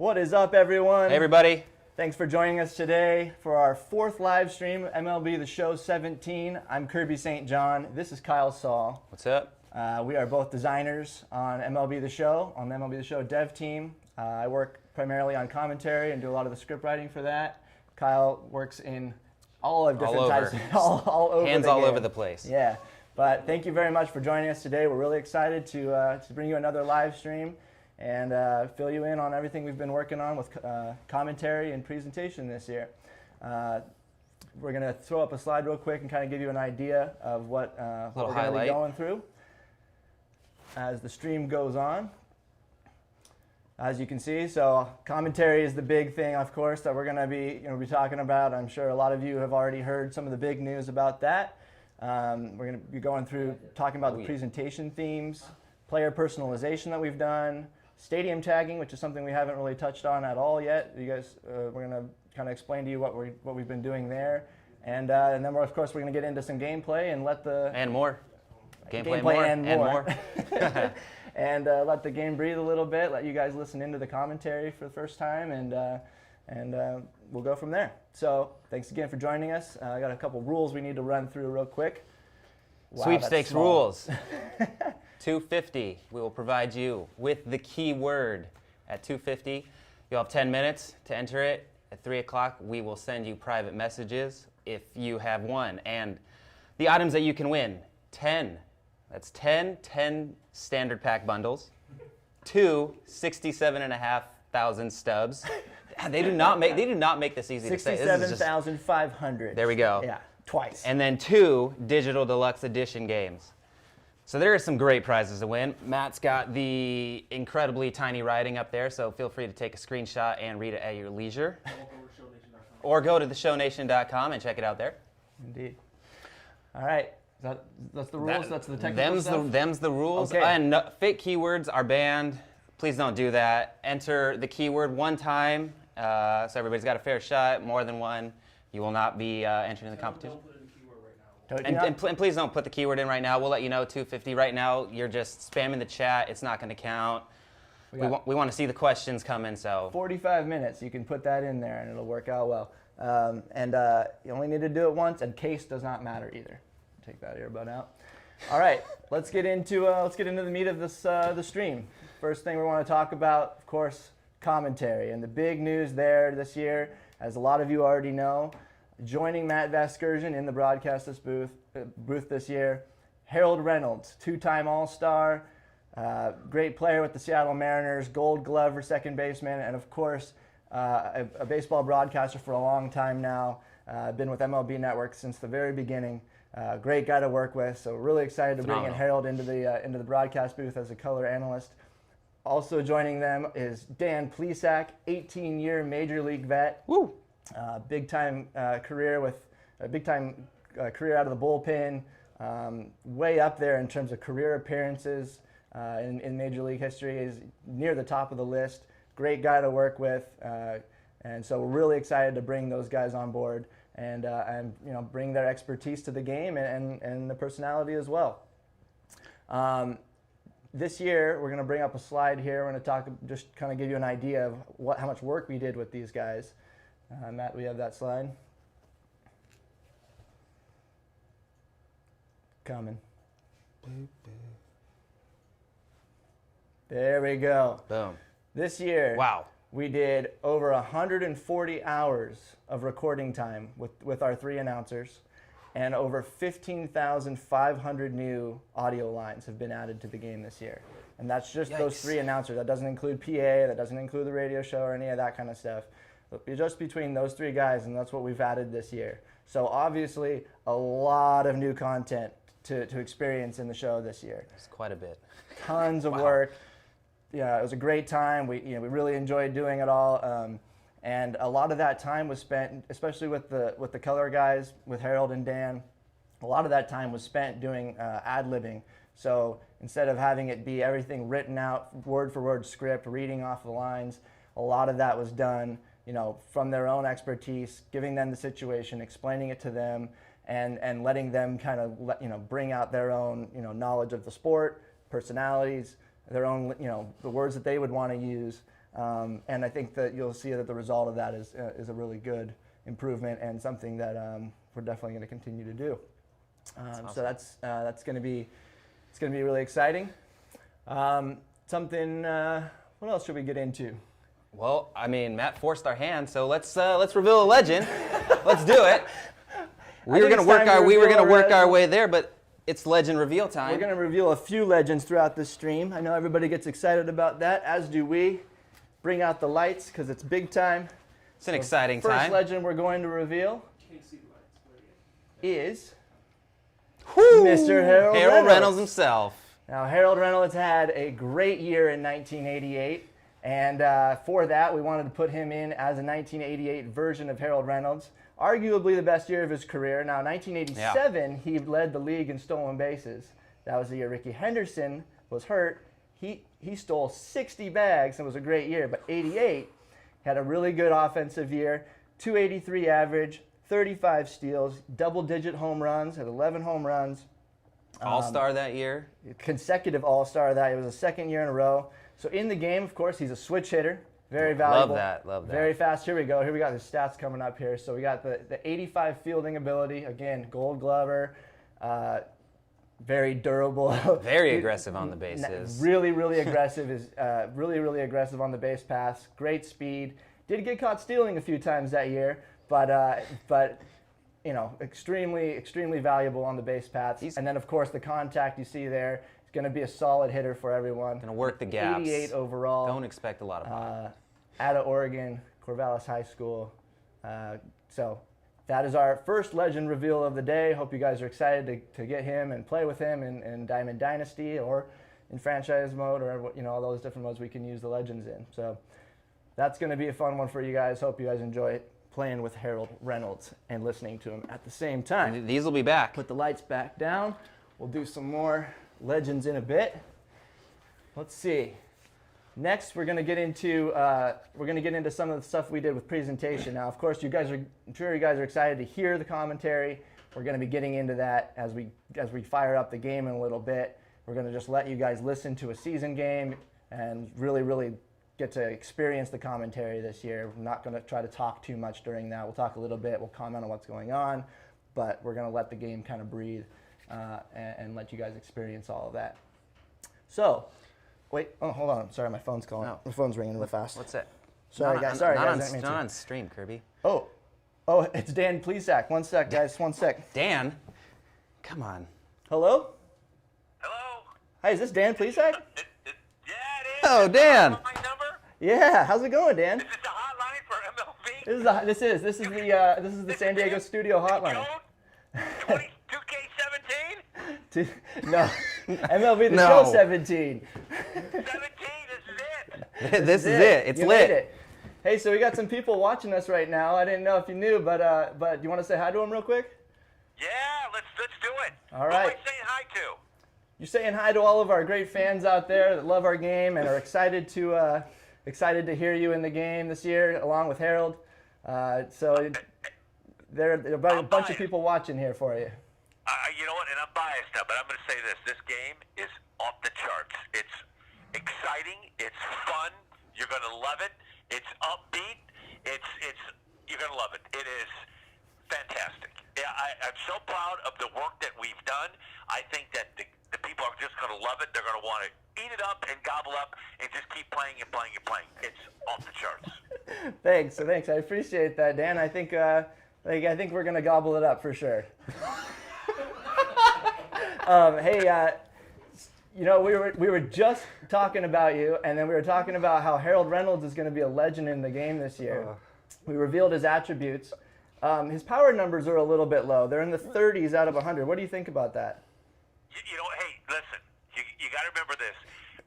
What is up, everyone? Hey, everybody. Thanks for joining us today for our 4th live stream, MLB The Show 17. I'm Kirby St. John. This is Kyle Saul. What's up? We are both designers on MLB The Show, on the MLB The Show dev team. I work primarily on commentary and do a lot of the script writing for that. Kyle works in all of different types, all over hands the all game. over the place. Yeah, but thank you very much for joining us today. We're really excited to bring you another live stream and fill you in on everything we've been working on with commentary and presentation this year. We're going to throw up a slide real quick and kind of give you an idea of what we're going to be going through as the stream goes on. As you can see, so commentary is the big thing, of course, that we're going to be talking about. I'm sure a lot of you have already heard some of the big news about that. We're going to be going through talking about the presentation themes, player personalization that we've done, stadium tagging, which is something we haven't really touched on at all yet. You guys, we're going to kind of explain to you what we've been doing there, and then of course we're going to get into some gameplay and let the gameplay and more. And let the game breathe a little bit. Let you guys listen into the commentary for the first time, and we'll go from there. So thanks again for joining us. I got a couple rules we need to run through real quick. Wow, sweepstakes rules. $250. We will provide you with the keyword at $250. You'll have 10 minutes to enter it. At 3 o'clock, we will send you private messages if you have won. And the items that you can win: 10. That's 10 standard pack bundles, 2 67,500 stubs. They do not make this easy to say. 67,500. There we go. Yeah, twice. And then 2 digital deluxe edition games. So there are some great prizes to win. Matt's got the incredibly tiny writing up there, so feel free to take a screenshot and read it at your leisure. Or go to theshownation.com and check it out there. Indeed. All right. That's the rules. That's the technical stuff. Them's the rules. Okay. And fake keywords are banned. Please don't do that. Enter the keyword one time, so everybody's got a fair shot. More than one, you will not be entering the competition. And please don't put the keyword in right now. We'll let you know. $250 right now. You're just spamming the chat. It's not going to count. We want to see the questions come in. So 45 minutes. You can put that in there, and it'll work out well. You only need to do it once, and case does not matter either. Take that earbud out. All right, let's get into the meat of this the stream. First thing we want to talk about, of course, commentary, and the big news there this year, as a lot of you already know, joining Matt Vasgersian in the broadcast booth this year, Harold Reynolds, 2-time All-Star, great player with the Seattle Mariners, Gold Glove for second baseman, and of course a baseball broadcaster for a long time now. Been with MLB Network since the very beginning. Great guy to work with, so really excited to bring in Harold into the broadcast booth as a color analyst. Also joining them is Dan Plesac, 18-year Major League vet. Woo! Big time career out of the bullpen, way up there in terms of career appearances in Major League history. Is near the top of the list. Great guy to work with, and so we're really excited to bring those guys on board. And bring their expertise to the game and the personality as well. This year, we're going to bring up a slide here. We're going to talk, just kind of give you an idea of how much work we did with these guys. Matt, we have that slide. Coming. There we go. Boom. This year. Wow. We did over 140 hours of recording time with our 3 announcers, and over 15,500 new audio lines have been added to the game this year. And that's just those 3 announcers. That doesn't include PA, that doesn't include the radio show or any of that kind of stuff. But just between those 3 guys, and that's what we've added this year. So obviously a lot of new content to experience in the show this year. It's quite a bit. Tons of work. Yeah, it was a great time. We really enjoyed doing it all, and a lot of that time was spent, especially with the color guys, with Harold and Dan. A lot of that time was spent doing ad-libbing. So instead of having it be everything written out, word for word script, reading off the lines, a lot of that was done, from their own expertise, giving them the situation, explaining it to them, and letting them kind of bring out their own knowledge of the sport, personalities, their own the words that they would want to use, And I think that you'll see that the result of that is a really good improvement and something that we're definitely going to continue to do. Awesome. So that's going to be really exciting. Something. What else should we get into? Well, I mean, Matt forced our hand, so let's reveal a legend. Let's do it. We were going to work our way there, but it's legend reveal time. We're going to reveal a few legends throughout the stream. I know everybody gets excited about that, as do we. Bring out the lights because it's big time. It's an exciting time. First legend we're going to reveal is Woo! Mr. Harold Reynolds himself. Now, Harold Reynolds had a great year in 1988, and for that, we wanted to put him in as a 1988 version of Harold Reynolds, arguably the best year of his career. Now, 1987, he led the league in stolen bases. That was the year Ricky Henderson was hurt. He stole 60 bags and was a great year, but 88 had a really good offensive year, 283 average, 35 steals, double-digit home runs, had 11 home runs. All-star that year? Consecutive All-Star that year. It was the second year in a row. So in the game, of course, he's a switch hitter. Very valuable. Love that. Very fast. Here we go. Here we got his stats coming up here. So we got the 85 fielding ability. Again, Gold Glover. Very durable. Very aggressive on the bases. Really aggressive. Is really aggressive on the base paths. Great speed. Did get caught stealing a few times that year, but you know, extremely valuable on the base paths. And then of course the contact you see there is going to be a solid hitter for everyone. Going to work the gaps. 88 overall. Don't expect a lot of pop. Out of Oregon, Corvallis High School. So that is our first legend reveal of the day. Hope you guys are excited to get him and play with him in Diamond Dynasty or in franchise mode, or you know, all those different modes we can use the legends in. So that's going to be a fun one for you guys. Hope you guys enjoy playing with Harold Reynolds and listening to him at the same time. And these will be back. Put the lights back down. We'll do some more legends in a bit. Let's see. Next, we're going to get into some of the stuff we did with presentation. Now, of course, I'm sure you guys are excited to hear the commentary. We're going to be getting into that as we fire up the game in a little bit. We're going to just let you guys listen to a season game and really get to experience the commentary this year. We're not going to try to talk too much during that. We'll talk a little bit. We'll comment on what's going on, but we're going to let the game kind of breathe and let you guys experience all of that. So. Wait, oh, hold on. Sorry, my phone's calling. No. My phone's ringing real fast. What's that? Sorry, guys. Sorry, guys. Not on stream, Kirby. Oh, it's Dan Plesac. One sec, guys. One sec. Dan? Come on. Hello? Hello? Hi, is this Dan Plesac? Yeah, it is. Oh, Dan. My number? Yeah. How's it going, Dan? Is this the hotline for MLB? This is the San Diego studio hotline. 2K17? No, MLB the No. Show 17. 17, this is it. This is it. It's You lit. made it. Hey, so we got some people watching us right now. I didn't know if you knew, but you want to say hi to them real quick? Yeah, let's do it. All right. Who am I saying hi to? You're saying hi to all of our great fans out there that love our game and are excited to hear you in the game this year, along with Harold. So there are a bunch of people watching here for you. You know what, and I'm biased now, but I'm going to say this. This game is off the charts. It's exciting. It's fun. You're going to love it. It's upbeat. You're going to love it. It is fantastic. Yeah, I'm so proud of the work that we've done. I think that the people are just going to love it. They're going to want to eat it up and gobble up and just keep playing and playing and playing. It's off the charts. Thanks. I appreciate that, Dan. I think we're going to gobble it up for sure. Hey, you know, we were just talking about you, and then we were talking about how Harold Reynolds is going to be a legend in the game this year. We revealed his attributes. His power numbers are a little bit low. They're in the 30s out of 100. What do you think about that? You know, hey, listen, you got to remember this.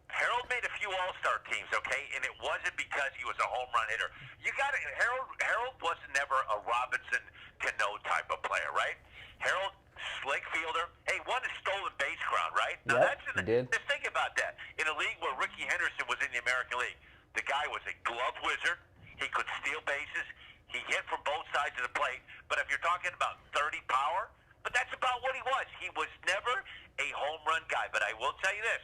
Harold made a few all-star teams, okay, and it wasn't because he was a home run hitter. Harold was never a Robinson Cano type of player, right? Harold, slick fielder. Hey, won a stolen base crown, right? Now Yep, he did. Just think about that. In a league where Ricky Henderson was in the American League, the guy was a glove wizard. He could steal bases. He hit from both sides of the plate. But if you're talking about 30 power, but that's about what he was. He was never a home run guy. But I will tell you this,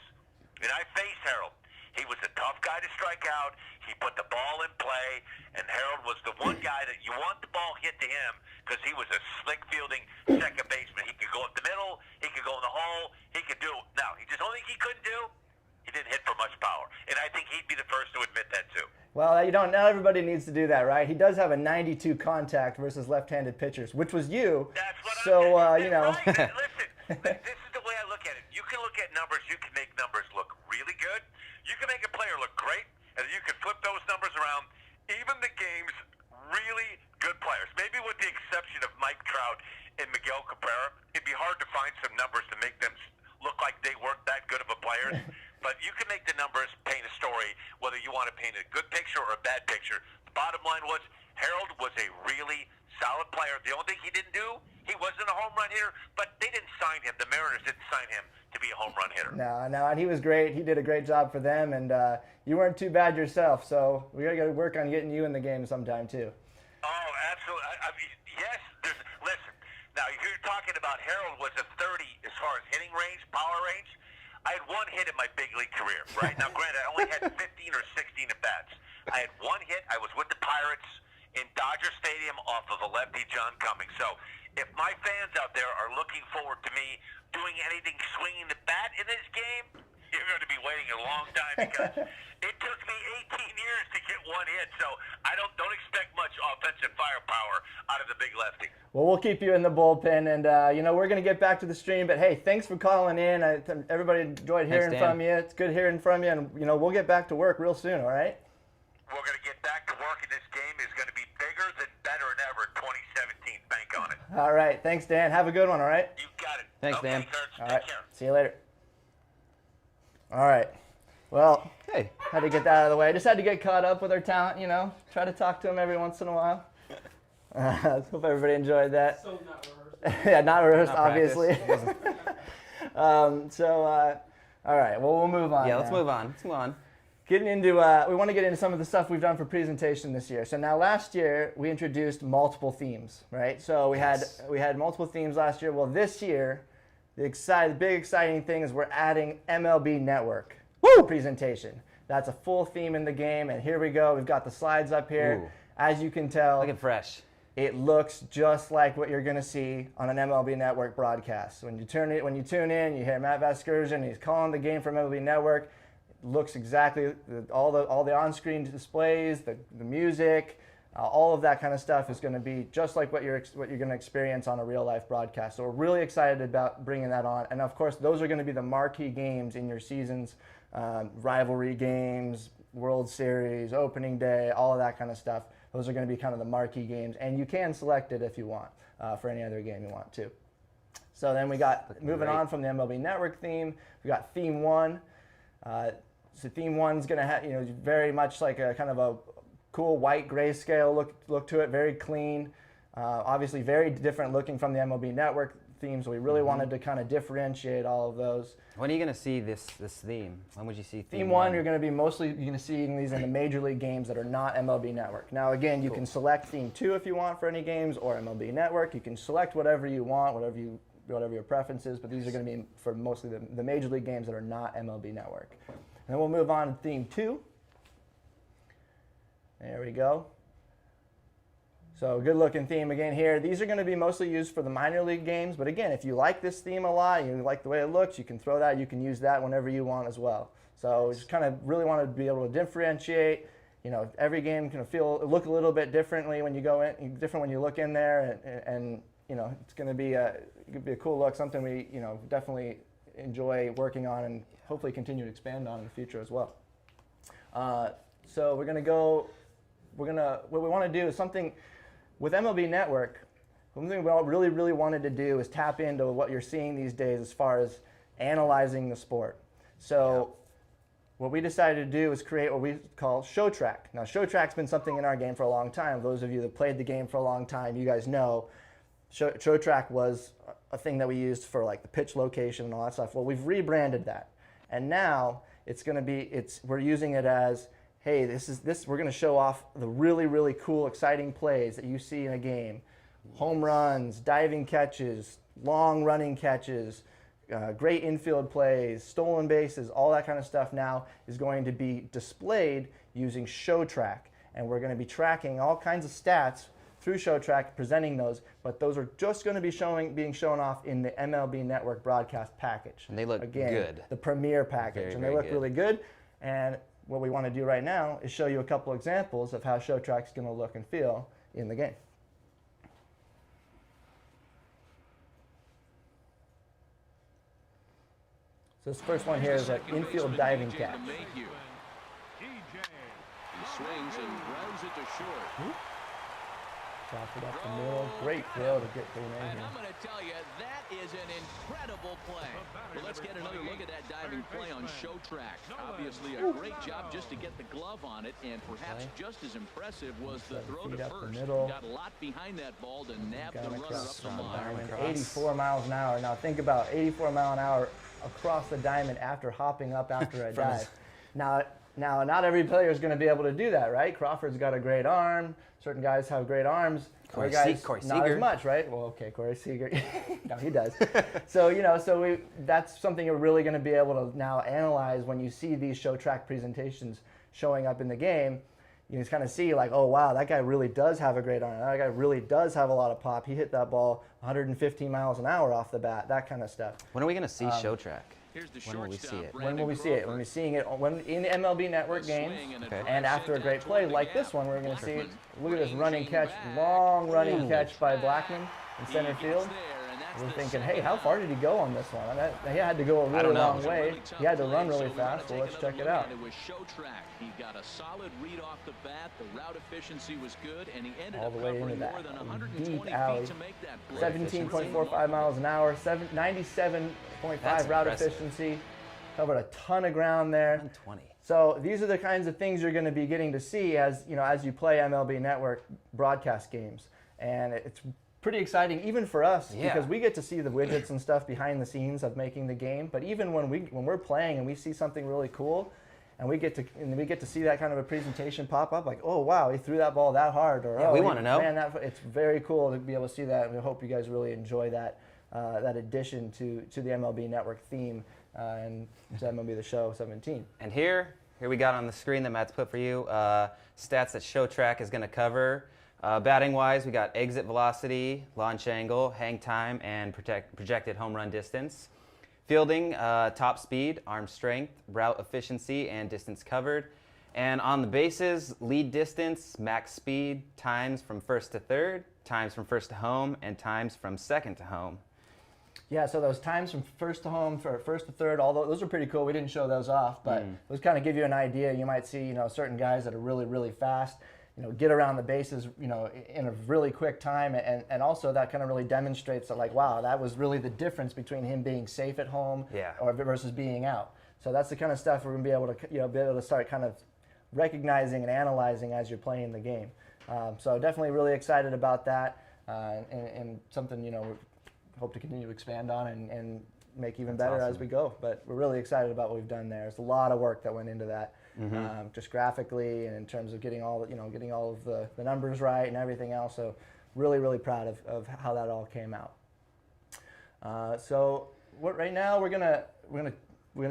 and I faced Harold. He was a tough guy to strike out. He put the ball in play, and Harold was the one guy that you want the ball hit to him because he was a slick fielding second baseman. He could go up the middle. He could go in the hole. He could do. Now, he just only thing he couldn't do, he didn't hit for much power. And I think he'd be the first to admit that, too. Well, you don't. Not everybody needs to do that, right? He does have a 92 contact versus left-handed pitchers, which was you. That's what so, I'm you know. Right. Listen, this is the way I look at it. You can look at numbers. You can make numbers look really good. You can make a player look great, and you can flip those numbers around. Even the game's really good players, maybe with the exception of Mike Trout and Miguel Cabrera, it'd be hard to find some numbers to make them look like they weren't that good of a player. But you can make the numbers paint a story, whether you want to paint a good picture or a bad picture. The bottom line was Harold was a really solid player. The only thing he didn't do, he wasn't a home run hitter, but they didn't sign him. The Mariners didn't sign him to be a home run hitter. No, and he was great. He did a great job for them, and you weren't too bad yourself. So we got to work on getting you in the game sometime too. Oh, absolutely. I mean, yes. Listen, now you're talking about Harold was a 30 as far as hitting range, power range. I had one hit in my big league career, right? Now, granted, I only had 15 or 16 at-bats. I had one hit. I was with the Pirates in Dodger Stadium off of a lefty, John Cummings. So if my fans out there are looking forward to me doing anything swinging the bat in this game, you're going to be waiting a long time because it took me 18 years to get one hit. So I don't expect much offensive firepower out of the big lefty. Well, we'll keep you in the bullpen, and you know, we're going to get back to the stream. But hey, thanks for calling in. Everybody enjoyed hearing from you. It's good hearing from you, and you know, we'll get back to work real soon. All right? We're going to get back to work, and this game is going to be bigger than better than ever in 2017. Bank on it. All right. Thanks, Dan. Have a good one. All right? You got it. Thanks, okay, Dan. Kurtz, All take right. care. See you later. All right. Well, Hey. had to get that out of the way. I just had to get caught up with our talent, you know. Try to talk to him every once in a while. Hope everybody enjoyed that. So not rehearsed. Yeah, not rehearsed, Not obviously. All right. Well, we'll move on. Yeah, let's now. move on. Let's move on. Getting into, we want to get into some of the stuff we've done for presentation this year. So now last year we introduced multiple themes, right? So we had multiple themes last year. Well, this year, the big exciting thing is we're adding MLB Network presentation. That's a full theme in the game, and here we go. We've got the slides up here. Ooh. As you can tell, Looking fresh. it looks just like what you're going to see on an MLB Network broadcast. When you tune in, you hear Matt Vasgersian. He's calling the game from MLB Network. It looks exactly all the on-screen displays, the music, all of that kind of stuff is going to be just like what you're going to experience on a real-life broadcast. So we're really excited about bringing that on. And of course, those are going to be the marquee games in your seasons, rivalry games, World Series, opening day, all of that kind of stuff. Those are going to be kind of the marquee games, and you can select it if you want for any other game you want to. So then we got, moving on from the MLB Network theme, we got Theme 1. So Theme 1's going to have, you know, very much like a kind of a cool white grayscale look to it, very clean. Obviously very different looking from the MLB Network themes. So we really wanted to kind of differentiate all of those. When are you going to see this theme? When would you see Theme 1, you're going to be mostly seeing these in the major league games that are not MLB Network. Now again, you can select Theme 2 if you want for any games, or MLB Network. You can select whatever you want, whatever your preference is, but these are going to be for mostly the major league games that are not MLB Network. And then we'll move on to Theme 2. There we go. So good looking theme again here. These are going to be mostly used for the minor league games, but again, if you like this theme a lot, you like the way it looks, you can throw that, you can use that whenever you want as well. So just kind of really want to be able to differentiate. You know, every game can look a little bit differently when you go in, different when you look in there, and you know, it's going to be a cool look, something we, you know, definitely enjoy working on and hopefully continue to expand on in the future as well. So what we want to do is something with MLB Network. Something we all really wanted to do is tap into what you're seeing these days as far as analyzing the sport. So what we decided to do is create what we call Show Track. Now Show Track's been something in our game for a long time. Those of you that played the game for a long time, you guys know Show Track was a thing that we used for like the pitch location and all that stuff. Well, we've rebranded that, and now it's going to be we're using it as, hey, we're going to show off the really cool, exciting plays that you see in a game. Home runs, diving catches, long running catches, great infield plays, stolen bases, all that kind of stuff now is going to be displayed using show track. And we're going to be tracking all kinds of stats through show track, presenting those, but those are just going to be being shown off in the MLB Network broadcast package. And they look Again, good. The premier package. Very, and they very look good. really good. And what we want to do right now is show you a couple examples of how show track's going to look and feel in the game. So this first one here is an infield diving catch. He swings and grounds it to short. Drop it up the middle. Great throw to get through in And here. I'm going to tell you, that is an incredible play. Well, let's get another look at that diving play on show track. Obviously, a great job just to get the glove on it, and perhaps just as impressive was the throw to Feet up the first. middle. Got a lot behind that ball to nab the Got runner across up the the line. diamond. 84 miles an hour. Now think about 84 mile an hour across the diamond after hopping up after a dive. Now, not every player is going to be able to do that, right? Crawford's got a great arm. Certain guys have great arms. Corey Other guys, Corey not Seager. as much, right? Well, okay, Corey Seager. No, he does. So, that's something you're really going to be able to now analyze when you see these show track presentations showing up in the game. You just kind of see like, oh, wow, that guy really does have a great arm. That guy really does have a lot of pop. He hit that ball 115 miles an hour off the bat, that kind of stuff. When are we going to see show track? Here's the When will we see shortstop, it? When will we see it? When we're seeing it in MLB Network games, and after a great play like this one, we're going to see it. Look at this running catch, long running catch by Blackman in center field. We're thinking, hey, how far did he go on this one? He had to go a really long way. He had to run really fast, so let's check it out. It was show track. He got a solid read off the bat. The route efficiency was good, and he ended All up the way covering into more that than 120 deep feet alley. to make that play. 17.45 miles an hour, 97.5 That's route impressive. efficiency. Covered a ton of ground there. 120. So these are the kinds of things you're going to be getting to see as you play MLB Network broadcast games, and it's pretty exciting even for us because we get to see the widgets and stuff behind the scenes of making the game. But even when we're playing and we see something really cool, and we get to see that kind of a presentation pop up, like, oh wow, he threw that ball that hard, or we want to know. Man, it's very cool to be able to see that, and we hope you guys really enjoy that addition to the MLB Network theme and to MLB The Show 17. And here we got on the screen that Matt's put for you, stats that show track is going to cover. Batting wise, we got exit velocity, launch angle, hang time, and projected home run distance. Fielding, top speed, arm strength, route efficiency, and distance covered. And on the bases, lead distance, max speed, times from first to third, times from first to home, and times from second to home. Yeah, so those times from first to home, for first to third, although those are pretty cool. We didn't show those off, but those kind of give you an idea. You might see, certain guys that are really, really fast, get around the bases, in a really quick time, and also that kind of really demonstrates that, like, wow, that was really the difference between him being safe at home or versus being out. So that's the kind of stuff we're gonna be able to, start kind of recognizing and analyzing as you're playing the game. So definitely really excited about that, and something we hope to continue to expand on and make even better as we go. But we're really excited about what we've done there. There's a lot of work that went into that, just graphically and in terms of getting all of the numbers right and everything else. So really, really proud of how that all came out. So right now we're gonna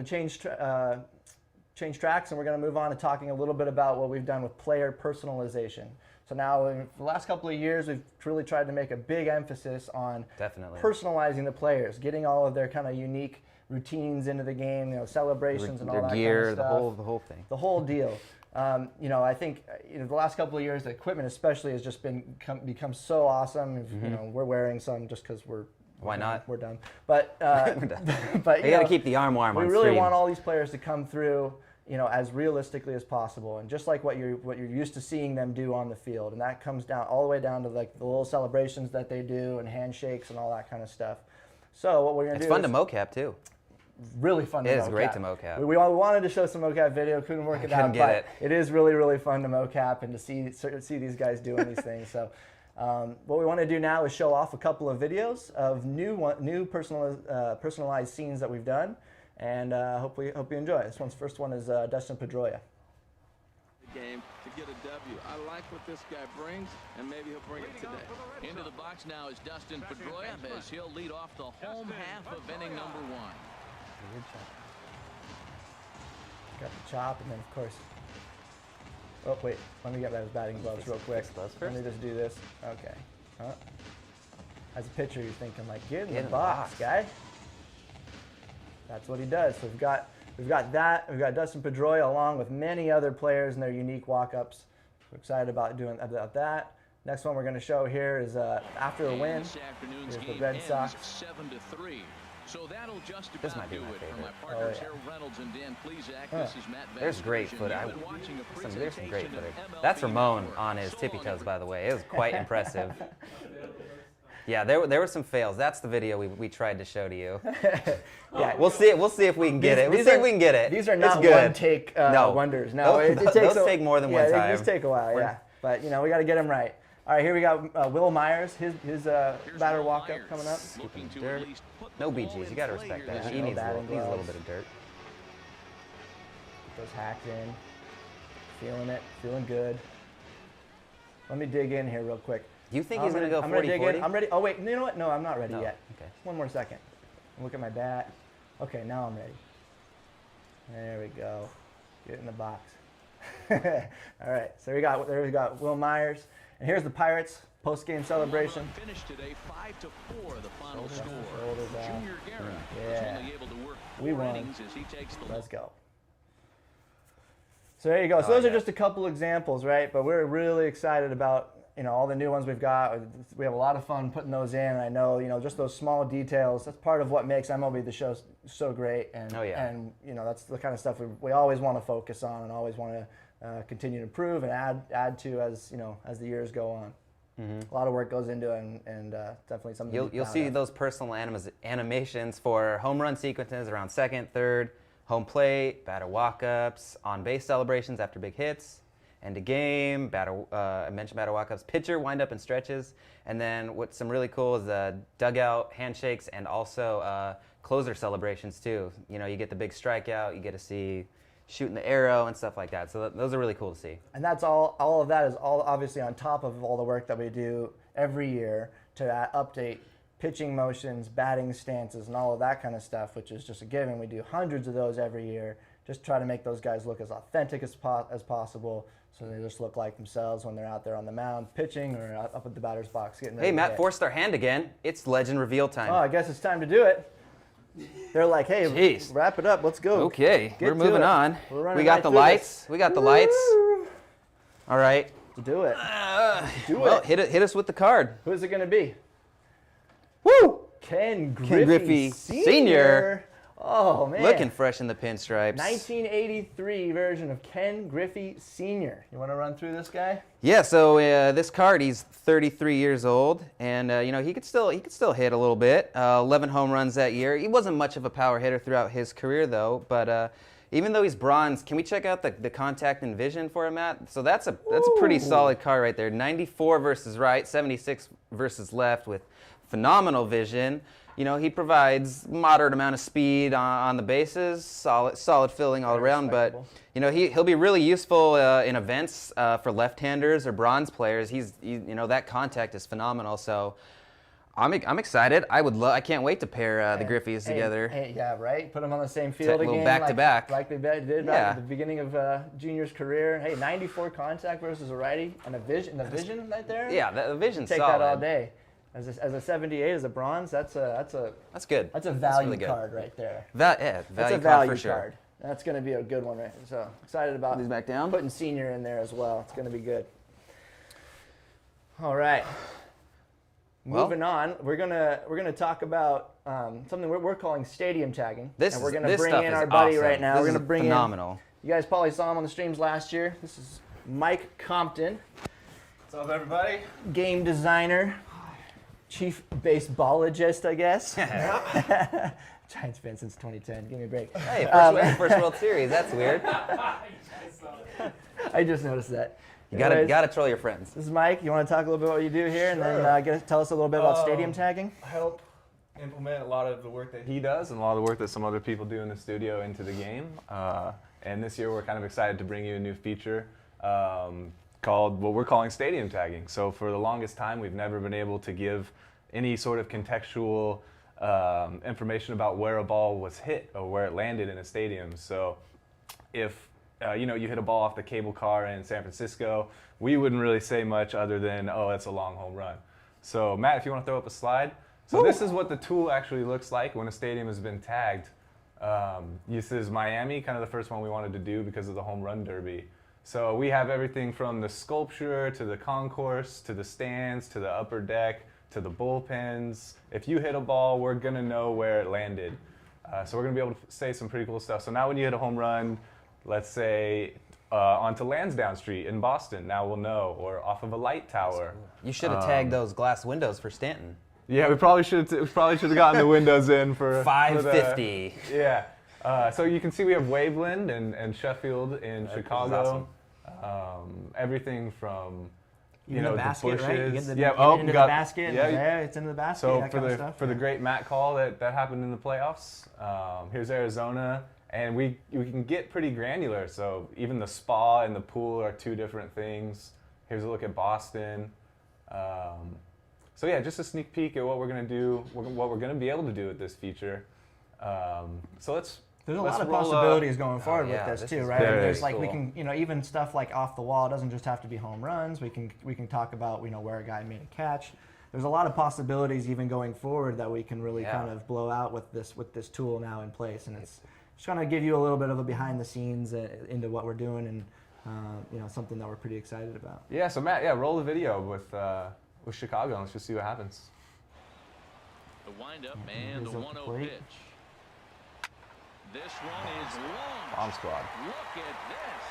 change tracks, and we're gonna move on to talking a little bit about what we've done with player personalization. So now, in the last couple of years, we've really tried to make a big emphasis on personalizing the players, getting all of their kind of unique routines into the game, celebrations and all that gear, kind of stuff. the whole thing. The whole deal. I think the last couple of years, the equipment especially has just become so awesome. We're wearing some just because why not? We're done. But but you got to keep the arm warm. We on really stream. want all these players to come through, as realistically as possible, and just like what you're used to seeing them do on the field, and that comes down all the way down to like the little celebrations that they do and handshakes and all that kind of stuff. So what we're gonna do? It's fun to mocap too. Really fun to mocap. It is great to mocap. We wanted to show some mocap video, couldn't work it out, but it is really, really fun to mocap and to see these guys doing these things. So what we want to do now is show off a couple of videos of new personalized scenes that we've done, and hope you enjoy. First one is Dustin Pedroia. game to get a W. I like what this guy brings, and maybe he'll bring it today. Into the box now is Dustin Pedroia as he'll lead off the home half of inning number 1. Got the chop, and then of course. Oh wait, let me get his batting gloves real quick. Let me just do this. Okay. As a pitcher, you're thinking like, get in the box, guy. That's what he does. So we've got that. We've got Dustin Pedroia along with many other players and their unique walk-ups. We're excited about doing that. Next one we're going to show here is after a win. Here's the Red Sox. 7-3. So that'll just This about might be do my it for favorite. my partners Harold Reynolds and Dan Plesac. This is Matt There's great Vasquez, footage. and you've been watching a There's some great presentation footage. of MLB That's Ramon Network. on his So tippy long, toes, by the way. It was quite impressive. Yeah, there were some fails. That's the video we tried to show to you. Yeah, We'll see if we can get it. We'll see if we can get it. These are It's not good. one-take No. wonders. No, Those take more than one Yeah, time. they just take a while. Yeah, but we got to get them right. All right, here we got Will Myers. His batter walk-up coming up. Looking to Dirt. at least put the No ball BGs. in You got to play respect here that. this He No needs a batting little gloves. bit of dirt. Get those hacks in. Feeling it. Feeling good. Let me dig in here real quick. Do you think he's going to go I'm gonna dig in. 40-40? I'm ready. Oh wait, you know what? No, I'm not ready No. yet. Okay. One more second. Look at my bat. Okay, now I'm ready. There we go. Get in the box. All right. So there we got Will Myers, and here's the Pirates post-game celebration. Finish today 5-4 the final Shoulders score. up, shoulders up. Junior Guerra Yeah. was only able to work We 4 won. innings as he takes the Let's go. So there you go. So those yeah. are just a couple examples, right? But we're really excited about all the new ones we've got. We have a lot of fun putting those in. And I know just those small details. That's part of what makes MLB the show so great. And and that's the kind of stuff we always want to focus on and always want to continue to improve and add to as the years go on. A lot of work goes into it, and definitely something You'll see those personal animations for home run sequences around second, third, home plate, batter walk-ups, on-base celebrations after big hits, end of game, I mentioned batter walk-ups, pitcher wind-up and stretches, and then what's some really cool is dugout handshakes and also closer celebrations too. You get the big strikeout, you get to see shooting the arrow and stuff like that. So those are really cool to see. And that's all of that is all obviously on top of all the work that we do every year to update pitching motions, batting stances, and all of that kind of stuff, which is just a given. We do hundreds of those every year. Just try to make those guys look as authentic as possible, so they just look like themselves when they're out there on the mound pitching or up at the batter's box getting ready. Hey, to Matt hit. forced our hand again. It's legend reveal time. Oh, I guess it's time to do it. They're like, hey, Jeez. wrap it up. Let's go. Okay, Get we're to moving it. on. We're running We got right the through lights. this. We got the lights. All right. Do it. Do Well, it. hit us with the card. Who's it going to be? Woo! Ken Griffey Griffey Sr. Oh, man. Looking fresh in the pinstripes. 1983 version of Ken Griffey Sr. You want to run through this guy? Yeah, so this card, he's 33 years old, and he could still hit a little bit. 11 home runs that year. He wasn't much of a power hitter throughout his career, though. But even though he's bronze, can we check out the contact and vision for him, Matt? So that's a pretty solid card right there. 94 versus right, 76 versus left with phenomenal vision. He provides moderate amount of speed on the bases, solid filling all around. But he'll be really useful in events for left-handers or bronze players. That contact is phenomenal. So I'm excited. I can't wait to pair the Griffeys together. Yeah, right. Put them on the same field A little again, back-to-back. like they did back at the beginning of Junior's career. Hey, 94 contact versus a righty, and the vision right there. Yeah, the vision's Take solid. that all day. As a 78, as a bronze, that's good. That's a value really good. card right there. Value That's a card value for sure. card. That's going to be a good one, right? So excited about These back down. putting Senior in there as well. It's going to be good. All right. Well, Moving on, we're gonna talk about something we're calling stadium tagging. This and we're gonna this bring stuff in is our buddy awesome. right now. This We're is gonna bring phenomenal. in. You guys probably saw him on the streams last year. This is Mike Compton, What's up, everybody? game designer, chief baseballologist, I guess. Giants fan since 2010. Give me a break. Hey, first World Series. That's weird. I just noticed that. You Anyways, gotta troll your friends. This is Mike. You want to talk a little bit about what you do here, and then tell us a little bit about stadium tagging? I help implement a lot of the work that he does and a lot of the work that some other people do in the studio into the game. And this year we're kind of excited to bring you a new feature. called what we're calling stadium tagging. So for the longest time, we've never been able to give any sort of contextual information about where a ball was hit or where it landed in a stadium. So if you hit a ball off the cable car in San Francisco, we wouldn't really say much other than, oh, that's a long home run. So Matt, if you want to throw up a slide. So this is what the tool actually looks like when a stadium has been tagged. This is Miami, kind of the first one we wanted to do because of the home run derby. So we have everything from the sculpture to the concourse to the stands to the upper deck to the bullpens. If you hit a ball, we're going to know where it landed. So we're going to be able to say some pretty cool stuff. So now when you hit a home run, let's say onto Lansdowne Street in Boston, now we'll know, or off of a light tower. Cool. You should have tagged those glass windows for Stanton. Yeah, we probably should have gotten the windows in for 550. Yeah. So you can see we have Waveland and Sheffield in Chicago. Awesome. Everything from Even the basket, bushes. right? You get the, Yeah. get Oh, into got, the basket. Yeah. Yeah, it's into the basket. So that for kind the of stuff. for the great Matt call that happened in the playoffs, here's Arizona, and we can get pretty granular. So even the spa and the pool are two different things. Here's a look at Boston. So yeah, just a sneak peek at what we're gonna do, what we're gonna be able to do with this feature. So There's a lot of possibilities going forward with this too, right? There's like cool. we can, even stuff like off the wall. It doesn't just have to be home runs. We can talk about where a guy made a catch. There's a lot of possibilities even going forward that we can really kind of blow out with this tool now in place, and it's just trying to give you a little bit of a behind the scenes into what we're doing, and something that we're pretty excited about. Yeah. So Matt, roll the video with Chicago. Let's just see what happens. The windup and the 1-0 pitch. This one is long. Bomb squad. Look at this.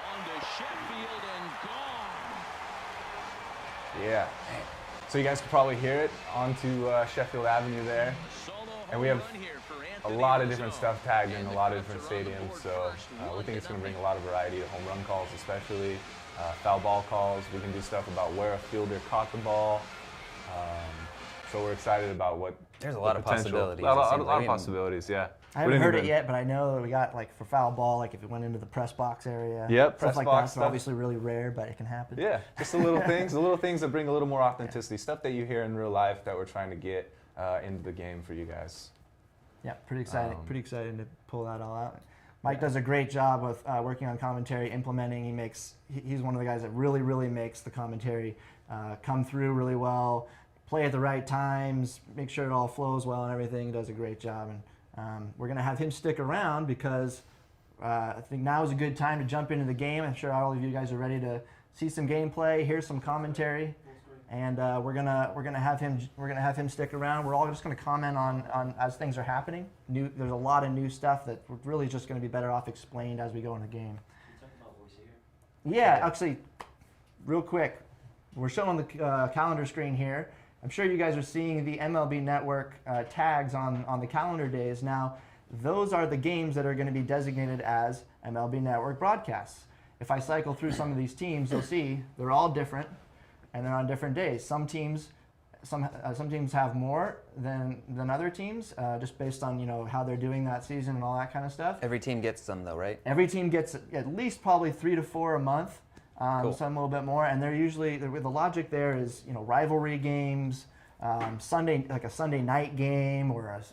On to Sheffield and gone. Yeah. So you guys can probably hear it onto Sheffield Avenue there. And we have a lot of different stuff tagged in a lot of different stadiums. So we think it's going to bring a lot of variety to home run calls, especially foul ball calls. We can do stuff about where a fielder caught the ball. So we're excited about what there's a lot of possibilities. A lot of possibilities, yeah. I haven't heard it yet, but I know that we got for foul ball, like if it went into the press box area. Yep, stuff press like box that. So obviously really rare, but it can happen. Yeah, just the little things that bring a little more authenticity, stuff that you hear in real life that we're trying to get into the game for you guys. Yeah, pretty exciting. Pretty excited to pull that all out. Mike does a great job with working on commentary, implementing. He's one of the guys that really makes the commentary come through really well. Play at the right times, make sure it all flows well and everything. He does a great job, and we're going to have him stick around because I think now is a good time to jump into the game. I'm sure all of you guys are ready to see some gameplay, hear some commentary, and we're gonna have him stick around. We're all just going to comment on as things are happening. There's a lot of new stuff that we're really just going to be better off explained as we go in the game. Yeah, actually, real quick, we're showing the calendar screen here. I'm sure you guys are seeing the MLB Network tags on the calendar days. Now, those are the games that are going to be designated as MLB Network broadcasts. If I cycle through some of these teams, you'll see they're all different, and they're on different days. Some teams have more than other teams, just based on how they're doing that season and all that kind of stuff. Every team gets some though, right? Every team gets at least probably 3 to 4 a month. Cool. Some a little bit more, and they're usually the logic there is rivalry games, Sunday like a Sunday night game or a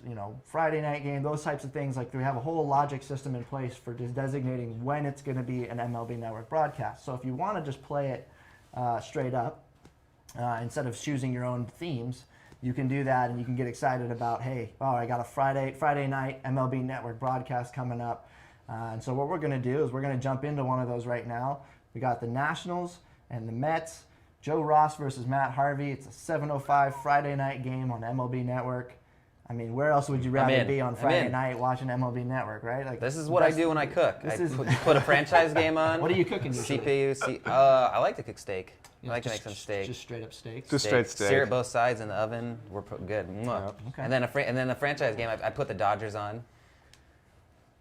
Friday night game, those types of things. Like we have a whole logic system in place for just designating when it's going to be an MLB Network broadcast. So if you want to just play it straight up instead of choosing your own themes, you can do that, and you can get excited about, hey, I got a Friday night MLB Network broadcast coming up, and so what we're going to do is we're going to jump into one of those right now. We got the Nationals and the Mets, Joe Ross versus Matt Harvey. It's a 7:05 Friday night game on MLB Network. I mean, where else would you rather be on Friday night watching MLB Network, right? Like this is what I do when I cook. Put a franchise game on. What are you cooking usually? CPU. I like to cook steak. I like to make some steak. Just straight up steak. Just straight steak. Sear it both sides in the oven. We're good. Yep. Okay. And then the franchise game, I put the Dodgers on.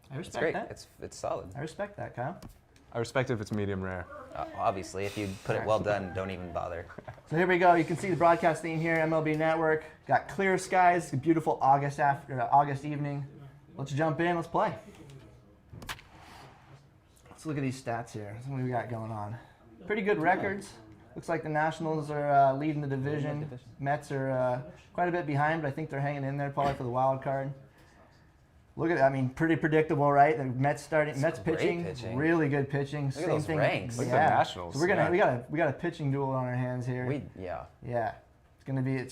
I respect It's great. that. It's solid. I respect that, Kyle. I respect if it's medium rare. Obviously, if you put it well done, don't even bother. So here we go. You can see the broadcast theme here, MLB Network. Got clear skies, a beautiful August evening. Let's jump in. Let's play. let's look at these stats here. What do we got going on? Pretty good records. Looks like the Nationals are leading the division. Mets are quite a bit behind, but I think they're hanging in there probably for the wild card. Look at, I mean, pretty predictable, right? The Mets pitching, really good pitching. Look at those ranks. Look at the Nationals. So we got a pitching duel on our hands here. Yeah. Yeah, it's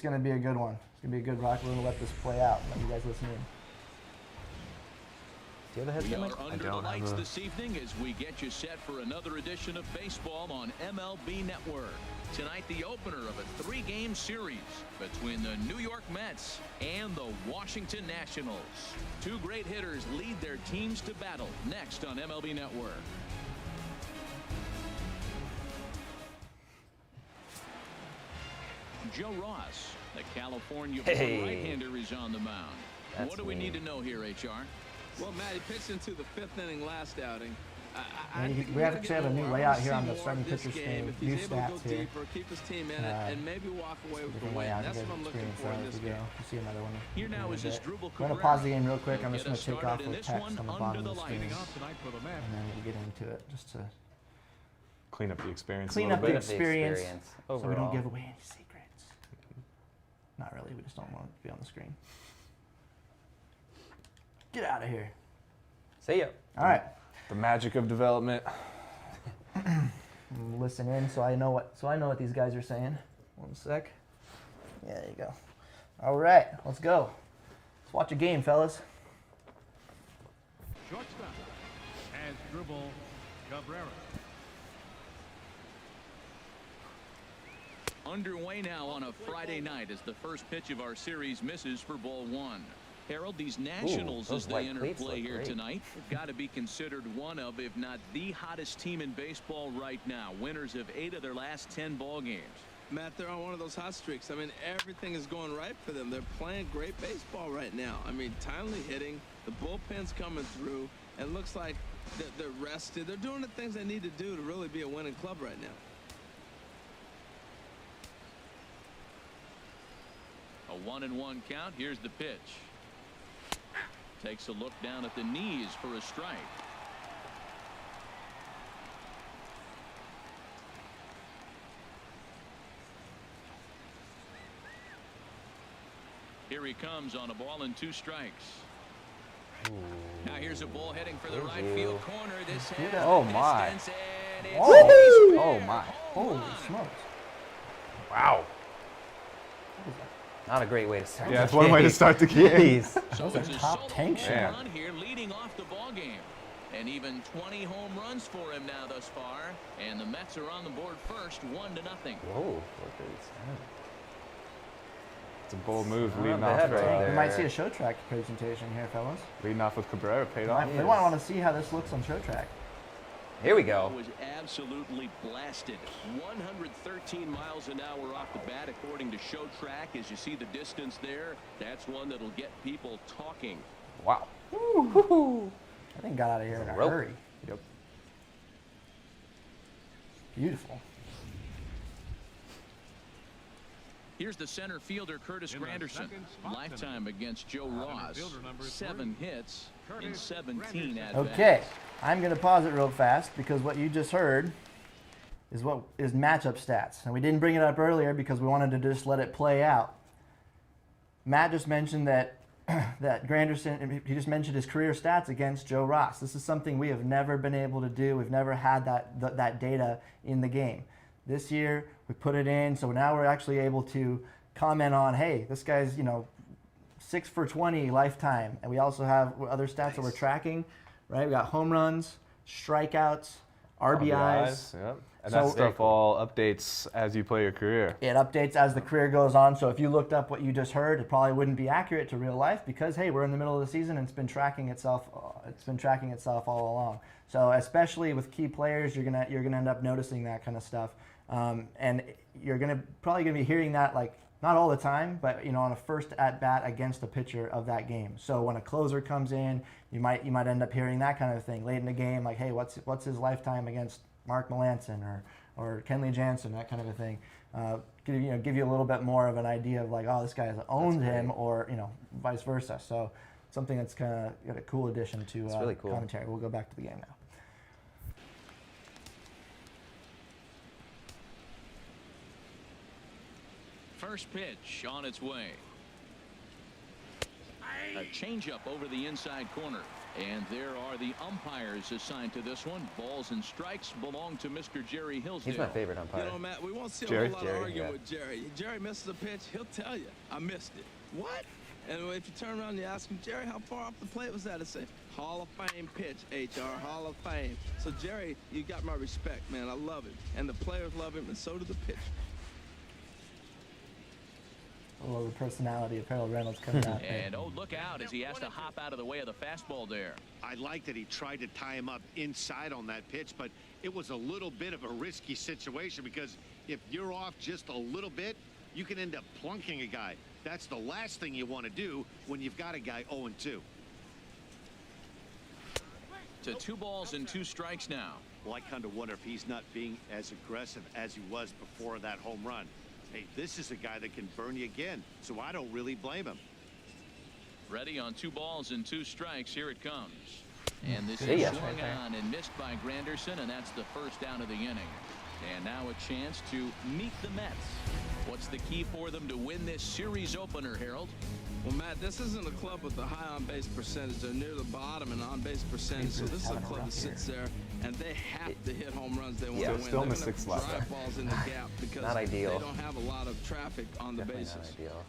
gonna be a good one. It's gonna be a good rock. We're gonna let this play out. Let you guys listen in. Do you have a headset mic? We are under the lights this evening as we get you set for another edition of baseball on MLB Network. Tonight, the opener of a 3-game series between the New York Mets and the Washington Nationals. Two great hitters lead their teams to battle next on MLB Network. Joe Ross, the California right-hander, is on the mound. What do we need to know here, HR? Well, Matt, he pitched into the 5th inning last outing. We actually have a new layout here on the starting pitcher screen. New stats here. Deeper, keep his team in it, and maybe walk away with the win. That's what I'm looking for in this game. You see another one. Here now is his dribble. I'm going to pause the game real quick. I'm just going to take off the text on the bottom of the screen, and then we'll get into it just to Clean up the experience. clean a up little the bit. experience, so we overall. don't give away any secrets. Not really. We just don't want it to be on the screen. Get out of here. See ya. All right. The magic of development. Listen in so I know what these guys are saying. One sec. Yeah, there you go. All right, let's go. Let's watch a game, fellas. Shortstop has dribble Cabrera. Underway now on a Friday night as the first pitch of our series misses for ball 1. Harold, these Nationals, those as they white enter cleats play look here great. tonight, have got to be considered one of, if not the hottest team in baseball right now. Winners of 8 of their last 10 ball games. Matt, they're on one of those hot streaks. I mean, everything is going right for them. They're playing great baseball right now. I mean, timely hitting, the bullpen's coming through, and looks like they're rested. They're doing the things they need to do to really be a winning club right now. A 1-1 count. Here's the pitch. Takes a look down at the knees for a strike. Here he comes on a ball and 2 strikes. Now here's a ball heading for the right field corner. This has Oh, my. distance, and it's Woo! Oh my. Holy smokes. Wow. Not a great way to start. Yeah, the that's one way to game. start the game. So Those are it's a top solo tank home shots. run here, leading off the ball game. And even 20 home runs for him now thus far. And the Mets are on the board first, 1-0. Whoa, look at this. It's a bold move Not leading bad off. right We there. might see a show track presentation here, fellas. Leading off with Cabrera paid off. They want to see how this looks on show track. Here we go. Was absolutely blasted. 113 miles an hour off the bat, according to Show Track. As you see the distance there, that's one that'll get people talking. Wow. I think got out of here in a rope. hurry. Yep. Beautiful. Here's the center fielder, Curtis In the Granderson. second spot Lifetime tonight, against Joe Ross. fielder number 7 3, hits in Curtis 17 Granderson. at-bats. Okay, I'm going to pause it real fast because what you just heard is matchup stats. And we didn't bring it up earlier because we wanted to just let it play out. Matt just mentioned that Granderson, he just mentioned his career stats against Joe Ross. This is something we have never been able to do. We've never had that data in the game. This year, we put it in, so now we're actually able to comment on, hey, this guy's, 6 for 20 lifetime. And we also have other stats that we're tracking, right? We got home runs, strikeouts, RBIs. Yep. And So- that stuff all updates as you play your career. It updates as the career goes on. So if you looked up what you just heard, it probably wouldn't be accurate to real life because, hey, we're in the middle of the season and it's been tracking itself. It's been tracking itself all along. So especially with key players, you're gonna end up noticing that kind of stuff, and you're probably gonna be hearing that like not all the time, but on a first at bat against a pitcher of that game. So when a closer comes in, you might end up hearing that kind of thing late in the game, like, hey, what's his lifetime against Mark Melanson or Kenley Jansen, that kind of a thing. Give you a little bit more of an idea of like, oh, this guy has owned him, or vice versa. So something that's kind of a cool addition to really cool. commentary. We'll go back to the game now. First pitch on its way. A changeup over the inside corner. And there are the umpires assigned to this one. Balls and strikes belong to Mr. Jerry Hillsdale. He's my favorite umpire. You know, Matt, we won't see Jerry? a whole lot Jerry, of arguing yeah. with Jerry. Jerry misses a pitch, he'll tell you, I missed it. What? And if you turn around and you ask him, Jerry, how far off the plate was that? He'll say, Hall of Fame pitch, HR, Hall of Fame. So, Jerry, you got my respect, man. I love him. And the players love him, and so do the pitchers. Oh, the personality of Harold Reynolds coming out there. And, oh, look out as he has to hop out of the way of the fastball there. I like that he tried to tie him up inside on that pitch, but it was a little bit of a risky situation because if you're off just a little bit, you can end up plunking a guy. That's the last thing you want to do when you've got a guy 0-2. To 2 balls and 2 strikes now. Well, I kind of wonder if he's not being as aggressive as he was before that home run. Hey, this is a guy that can burn you again, so I don't really blame him. Ready on 2 balls and 2 strikes. Here it comes. And this See is ya. swung on and missed by Granderson, and that's the first down of the inning. And now a chance to meet the Mets. What's the key for them to win this series opener, Harold? Well, Matt, this isn't a club with a high on-base percentage. They're near the bottom in on-base percentage, so this is a club that sits there, and they have to hit home runs. They want to win. Still in the They're gonna 6th slot. drive balls in the gap because Not ideal. they don't have a lot of traffic on the Definitely bases. not ideal.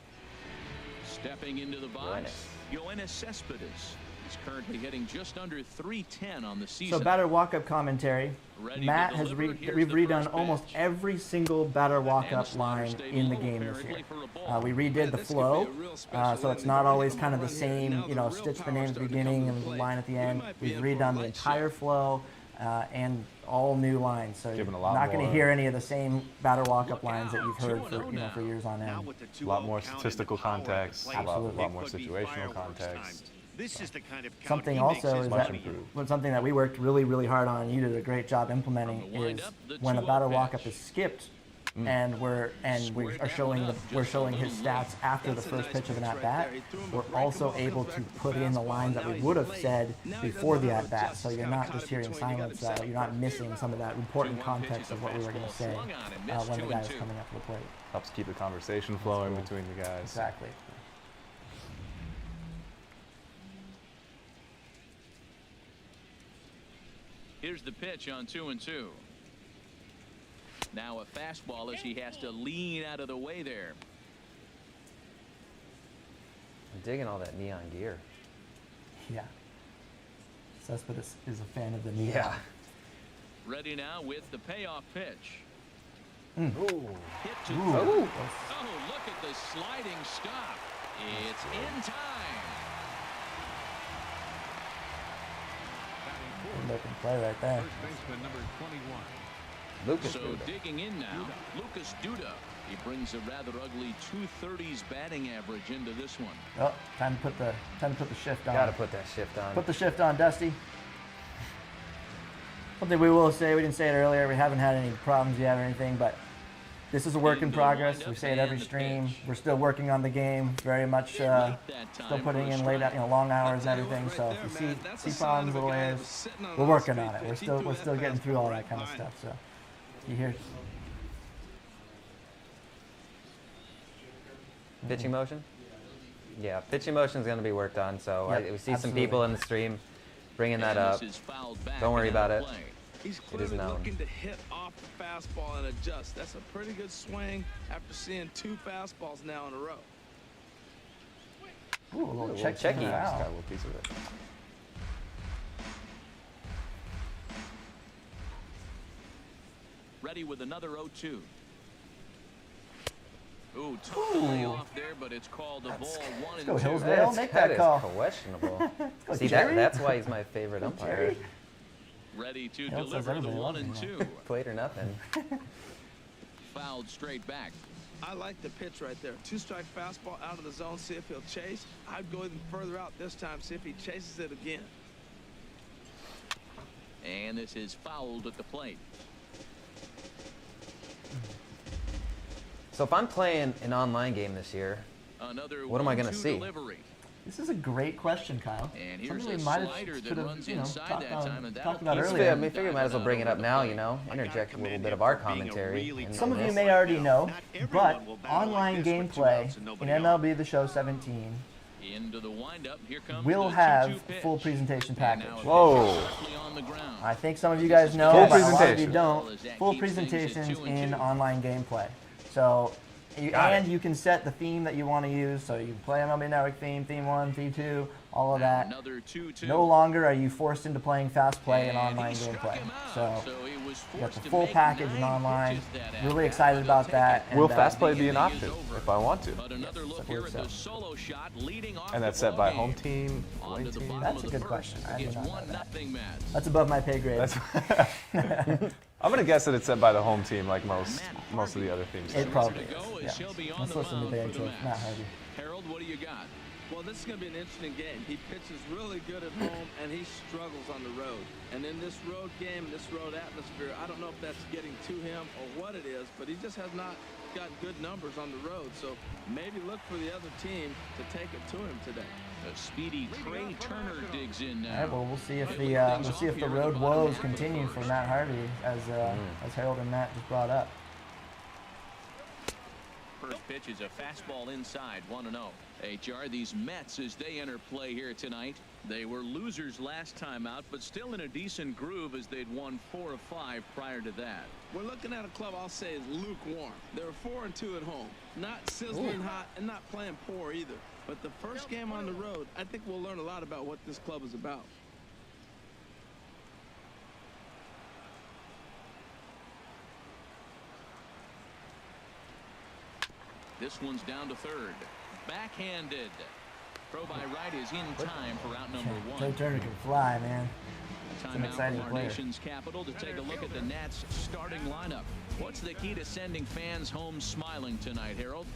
Stepping into the box, Yoenis Cespedes. He's currently hitting just under .310 on the season. So batter walk-up commentary. Ready Matt to has deliver. Here's we've the redone first almost pitch. every single batter walk-up And line Slaughter in the stayed game low, this year. apparently for a ball. We redid the This could flow, be a real special so it's inning. not If we always hit kind of home the run here, same, now you know, the real stitch the power name at the starting to beginning come and to the play. line at the We end. might be We've in for a redone the light entire show. flow and all new lines. So you're Given a lot not going to more- hear any of the same batter walk-up Look lines that out, you've heard 2-0 for, now. for years on Now end. with the A lot 2-0 more count and statistical the power at the context, plate, a lot it more could be situational fireworks context. time. This is the kind of count Something he also makes is his that money in. was something that we worked really, really hard on. You did a great job implementing. From the Is windup, the when a 2-0 batter pitch. walk-up is skipped, and we are showing we're showing his stats after the That's a first nice pitch of an pitch at right bat. there. He threw him a We're breaking also ball, able comes to back with put the in the fastball. lines that Now we he's would have late. said Now he before doesn't the know at bat. how to So you're adjust. not He's just kinda hearing caught it between. He got silence. You're himself not right. missing some of that important 2-1 context pitch is of a what we were going to fastball say swung on and missed, when the guy was 2-2. coming up to the plate. Helps keep the conversation flowing cool. between the guys. Exactly. Here's the pitch on 2-2. Now a fastball as he has to lean out of the way there. I'm digging all that neon gear. Yeah. Cespedes is a fan of the neon. Yeah. Ready now with the payoff pitch. Ooh. Hit to Ooh. third. Ooh. Oh, look at the sliding stop. It's in time. Good looking play right there. First baseman number 21. Lucas. So Duda. digging in now, Lucas Duda. He brings a rather ugly 230s batting average into this one. Oh, time to put the shift on. Gotta put that shift on. Put the shift on, Dusty. Something we will say, we didn't say it earlier, we haven't had any problems yet or anything, but this is a work in Into the progress. windup We say it every and the stream. pitch. We're still working on the game, very much Late that still time putting for a in late, strike. long hours and I'll tell you everything. what, So right if you there, see man, that's a see sign problems, of a little guy that errors, was sitting on we're an working off-speed on it. pitch. We're He still threw we're that still getting through fastball all right that kind of behind stuff. So you hear Pitching motion? Yeah, pitching motion is going to be worked on. So Yep, we see some absolutely. people in the stream bringing that And up. this is fouled back Don't worry and out about of it. play. He's is clearly known. looking to hit off the fastball and adjust. That's a pretty good swing after seeing 2 fastballs now in a row. Ooh, a little Little check checky. foul. Just got a little piece of it. Ready with another 0-2. Ooh, took the lay off there, but it's called a ball 1 and go 2. Hillsdale. Make that is call. questionable. Go See, Jerry. that's why he's my favorite umpire. Jerry. Ready to Hill says deliver the everybody 1 loves and him, 2. Played or nothing. Fouled straight back. I like the pitch right there. 2-strike fastball out of the zone, see if he'll chase. I'd go even further out this time, see if he chases it again. And this is fouled at the plate. So if I'm playing an online game this year, Another What am I gonna 1-2 see? delivery. This is a great question, Kyle. And here's Something a we might slider have, that runs inside talked, that time, and talked that'll about keep earlier. I figure we might as well bring it up now, you know, interject a little bit of our commentary. Some of you may already know, but online gameplay in MLB The Show 17 into the windup. Here comes will the have 2-2 pitch. full presentation package. Whoa. Directly on the ground. I think some of you guys know, Full but a lot of you presentation. don't. Full presentations in online gameplay. So, and you can set the theme that you want to use. So you play MLB Network theme, theme 1, theme 2, all of that. Another 2-2. No longer are you forced into playing fast play and And online he struck gameplay. him out. So he was you got forced the to full make package 9 in online. pitches that Really at-bat. excited about that. Will and, fast play be the an inning option is over. if I want to? But another look I here at believe the so. solo shot leading off And that's the set by ballgame. home team, away Onto the team? bottom That's of a the good question. first. I did It's not know 1-0 Mets. That's above my pay grade. I'm gonna guess that it's set by the home team, like most of the other teams. It probably To go is. as he'll be Yeah. on Let's the listen to mound the for intro. the Matt Mets. Harvey. Harold, what do you got? Well, this is going to be an interesting game. He pitches really good at home, and he struggles on the road. And in this road game, this road atmosphere, I don't know if that's getting to him or what it is, but he just has not got good numbers on the road. So maybe look for the other team to take it to him today. A speedy Trey Turner digs in All now. right, well, we'll see if the road woes continue for Matt Harvey, as Harold and Matt just brought up. First pitch is a fastball inside, 1-0. HR, these Mets, as they enter play here tonight, they were losers last time out, but still in a decent groove as they'd won 4 of 5 prior to that. We're looking at a club I'll say is lukewarm. They're 4-2 at home. Not sizzling hot and not playing poor either. But the first game on the road, I think we'll learn a lot about what this club is about. This one's down to third. Backhanded. Throw by right is in time for out number Trey 1. Turner can fly, man. an Timeout exciting from our player. nation's capital to take a look at the Nats starting lineup. What's the key to sending fans home smiling tonight, Harold?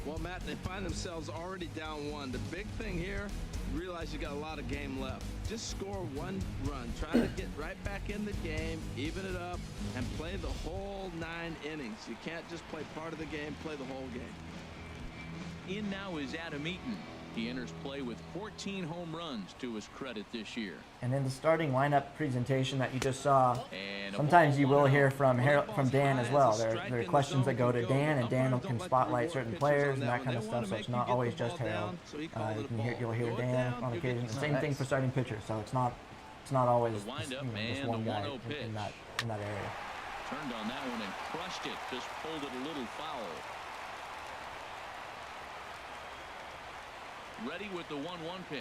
Well, Matt, they find themselves already down 1. The big thing here, realize you got a lot of game left. Just score 1 run. Try to get right back in the game, even it up, and play the whole 9 innings. You can't just play part of the game, play the whole game. In now is Adam Eaton. He enters play with 14 home runs to his credit this year. And in the starting lineup presentation that you just saw, And a sometimes you ball will hear one out. from Dan as well. There are questions that go to Dan, and Dan can spotlight certain players and that kind of stuff. So it's not always just Harold. You'll hear Dan on occasion. Same thing for starting pitchers. So it's not always The windup just and one the guy 1-0 pitch. in that area. Turned on that one and crushed it. Just pulled it a little foul. Ready with the 1-1 pitch.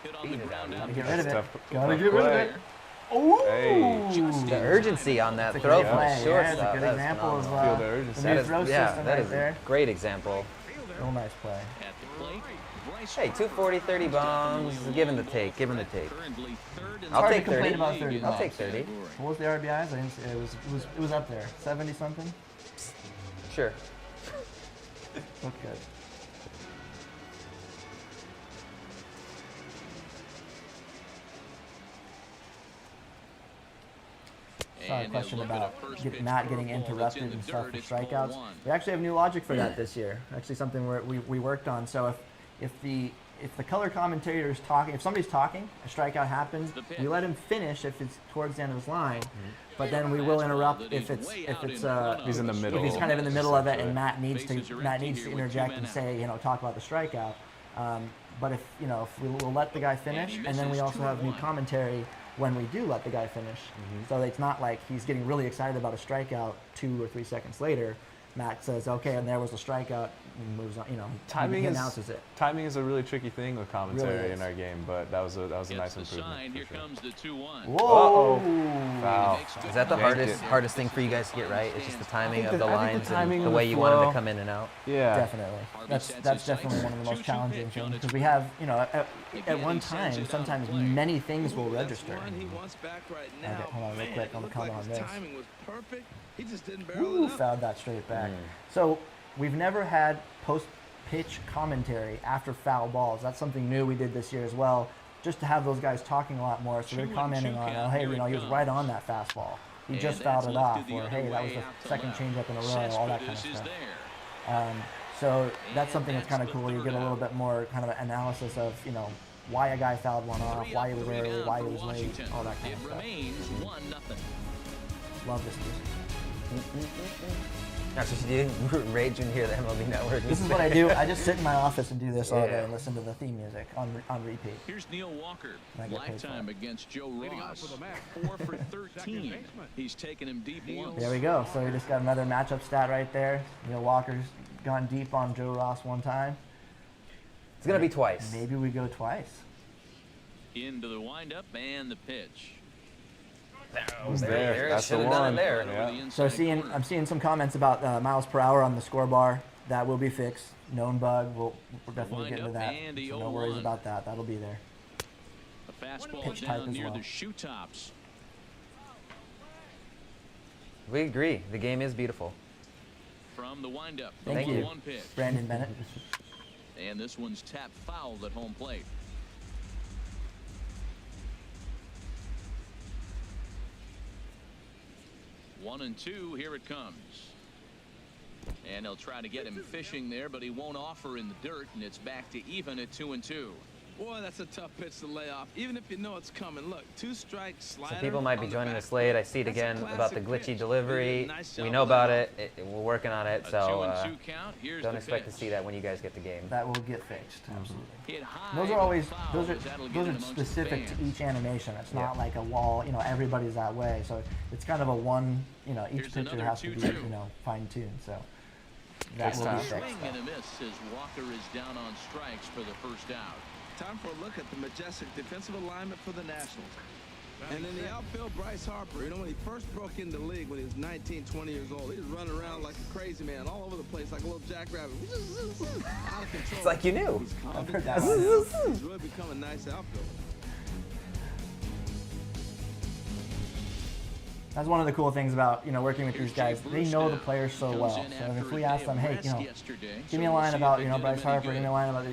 Hit on the ground out. Gotta get rid of it. Tough- Gotta tough get rid of play. it. Ooh! Hey. The urgency on that That's a throw great from play. the Yeah, shortstop. it's a good that is example of phenomenal. Feel the urgency. the That new is, throw yeah, system that right is there. a great example. Real nice play. At the plate, Bryce Hey, 240, 30 bombs. Give him the take. Give him the take. currently third in I'll hard to take complain 30. about 30 I'll bombs. take 30. What was the RBIs? I didn't see, it was up there. 70 something? Sure. Looked good. Saw a And question he'll look at about a first pitch not getting curveball that's interrupted in the and stuff dirt. for It's ball strikeouts. 1. We actually have new logic for that this year. Actually, something we worked on. So if the color commentator is talking, if somebody's talking, a strikeout happens. We let him finish if it's towards the end of his line, but then we will interrupt if it's He's in the middle. if he's kind of in the middle of it and essentially. Matt needs Bases to are empty here with interject 2 and men say, talk about the strikeout. But if we'll let the guy finish, and then we also have new commentary when we do let the guy finish. So it's not like he's getting really excited about a strikeout 2 or 3 seconds later. Matt says, okay, and there was a strikeout, and moves on. Timing he is announces it. Timing is a really tricky thing with commentary Really in our game, but that was a Gets nice the improvement. sign. for Here sure. comes the 2-1. Whoa! Foul. Is that the Yanked it. hardest thing for you guys to get right? It's just the timing of the I think lines the timing and the and way the you want them flow. to come in and out. Yeah. Definitely. That's definitely one of the most challenging things because we have, at one time, sometimes many things will register. He wants back right now. Okay, hold on real quick. I'm Looked gonna like comment on his this. timing was perfect. He just didn't barrel Ooh, it up. fouled that straight back. So we've never had post-pitch commentary after foul balls. That's something new we did this year as well, just to have those guys talking a lot more. So they're 2-2 commenting on, count. hey, Here it he was comes. right on that fastball. He And just that's fouled it lifted off, the or other hey, that was way the out to second left. changeup in a row, Sets all for that kind of this is stuff. there. So that's something that's kind of cool. You get a little bit more kind of analysis of, you know, why a guy fouled one off, why he was early, why he was late, all that kind of stuff. Remains 1-0. Love this music. That's what you do. Rage when you hear the MLB Network. This is what I do. I just sit in my office and do this all day and listen to the theme music on repeat. Here's Neil Walker. I get paid Lifetime for it. against Joe Ross. 4 for 13. He's taken him deep once. There we go. So we just got another matchup stat right there. Neil Walker's gone deep on Joe Ross one time. It's going to be twice. Maybe we go twice. Into the windup and the pitch. There. That's Should the have done one. it there. Yeah. So I'm seeing some comments about miles per hour on the score bar. That will be fixed. Known bug. We're definitely getting to that. So no worries about that. That'll be there. A fastball Pitch type down as near well. the shoe tops. We agree. The game is beautiful. From the windup. Thank you. 1 pitch. Brandon Bennett. And this one's tapped fouled at home plate. One and two, here it comes. And they'll try to get him fishing there, but he won't offer in the dirt, and it's back to even at 2 and 2. Boy, that's a tough pitch to lay off, even if you know it's coming. Look, 2 strikes, slider. Some people might be on the joining back us late. I foot. see it That's a again about the classic glitchy pitch. delivery. Nice We job know of about laying it. We're working on it, A so 2 and 2 count. Here's don't the expect to pitch. see that when you guys get the game. That will get fixed. Absolutely. Hit high, Those are but always foul those as that'll are get in amongst the specific to fans. each animation. It's not like a wall. You know, everybody's that way. So it's kind of a one. You know, each Here's picture another has to be 2-2. fine tuned. So that Takes will be time. fixed. Swing and a miss as Walker is down on strikes for the first out. Time for a look at the majestic defensive alignment for the Nationals. And in the outfield, Bryce Harper, you know, when he first broke into the league when he was 19, 20 years old, he was running around like a crazy man all over the place, like a little jackrabbit. Out of control. It's like you knew. He's calmed heard it that down one. now. He's really become a nice outfielder. That's one of the cool things about, you know, working with Here's these guys. Jay They Bruce know now. the players so Comes well. in So after if we a ask day them, of hey, rest you know, yesterday, give me so a we'll line see about, if you know, they Bryce did him any Harper. Give me a good. line about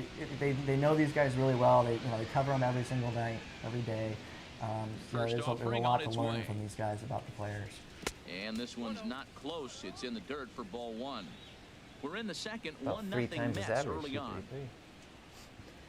they know these guys really well. They cover them every single night, every day. So First there's a offering lot on to its learn way. from these guys about the players. And this one's not close. It's in the dirt for ball 1. We're in the second. About 1-0 3 times his Mets average. early on. 233.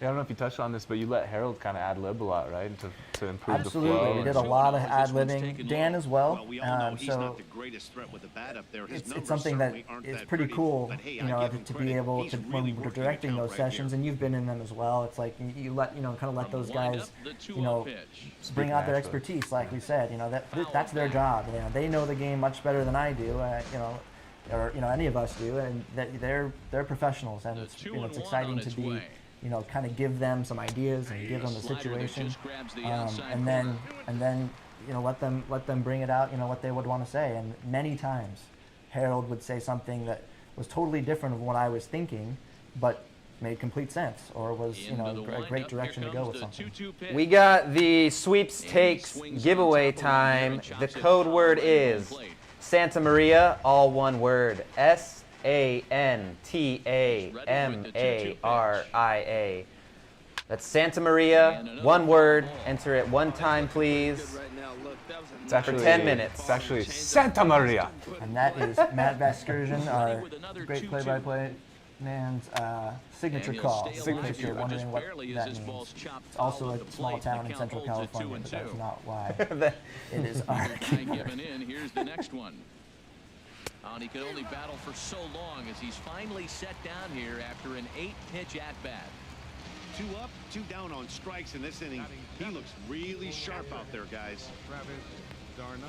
Yeah, I don't know if you touched on this, but you let Harold kind of ad lib a lot, right? To improve the flow. Absolutely, we did a and- lot of This ad one's libbing. taken Dan low. as well. Well, we all know he's So not the greatest threat with the bat up there. His it's numbers something that certainly aren't is that pretty pretty, cool, but hey, you I know, give him to be credit. able He's to, really when we're working the directing count those right sessions, here. and you've been in them as well. It's like you let, you know, kind of let From those the guys, windup, the 2-0 you know, pitch. bring out their naturally. expertise. Like we said, you know, that's their job. You know, they know the game much better than I do. You know, or you know, any of us do, and they're professionals, and The it's 2-1 it's exciting on to its be. way. You know, kind of give them some ideas and give them the Slider that situation, just grabs the outside and then you know let them bring it out. You know what they would want to say. And many times, Harold would say something that was totally different of what I was thinking, but made complete sense, or was you know Into the a great windup. direction to Here go with comes the something. 2-2 pitch. We got the sweepstakes And he swings giveaway on top of one there time. and chops The it code foul word right at home is plate. Santa Maria, all one word. SANTAMARIA. That's Santa Maria, one word. Enter it one time, please. Right now, look, that was a It's nice actually 10 minutes. It's actually Santa Maria. And that is Matt Vaskersian, our with another great 2-2. play-by-play man's signature And he'll call. stay In alive case here, you're but just wondering what barely as that his means. ball's chopped It's also foul at a the small plate. town The in count Central holds at California, but 2-2. that's not why it is our Guy keeper. giving in. Here's the next one. And he could only battle for so long as he's finally set down here after an 8-pitch at-bat. 2 up, 2 down on strikes in this inning. He looks really sharp out there, guys. Travis d'Arnaud.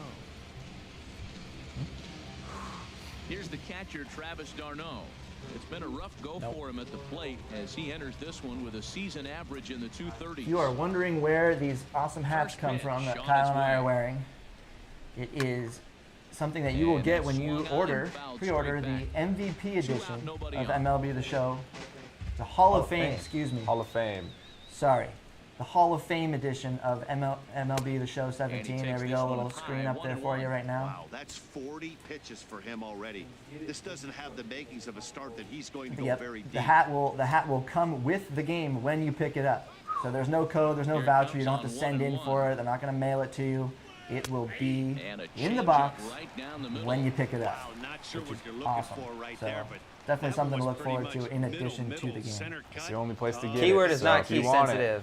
Here's the catcher, Travis d'Arnaud. It's been a rough go for him at the plate as he enters this one with a season average in the 230s. If you are wondering where these awesome hats First come pitch from that on Kyle its and I are way. wearing, it is something that you will And get it's when you swung on order, and fouled pre-order straight the MVP edition nobody of on. MLB The Show. The Hall of Fame, excuse me. Hall of Fame. Sorry. The Hall of Fame edition of MLB The Show 17. There takes we this go, a one little high, screen up there for you 1-1. right now. Wow, that's 40 pitches for him already. This doesn't have the makings of a start that he's going to go Yep. very deep. The hat will come with the game when you pick it up. So there's no code, there's no Here it voucher, you comes don't have to on send in 1-1. for it. They're not going to mail it to you. it will be And a in the changeup box right down the middle. when you pick it up. Wow, not sure which what is you're looking awesome. for right So, there, but definitely that something to one look was forward pretty to in much addition to the game. center It's cut. the only place to get Keyword it. is so not if you key want it, sensitive.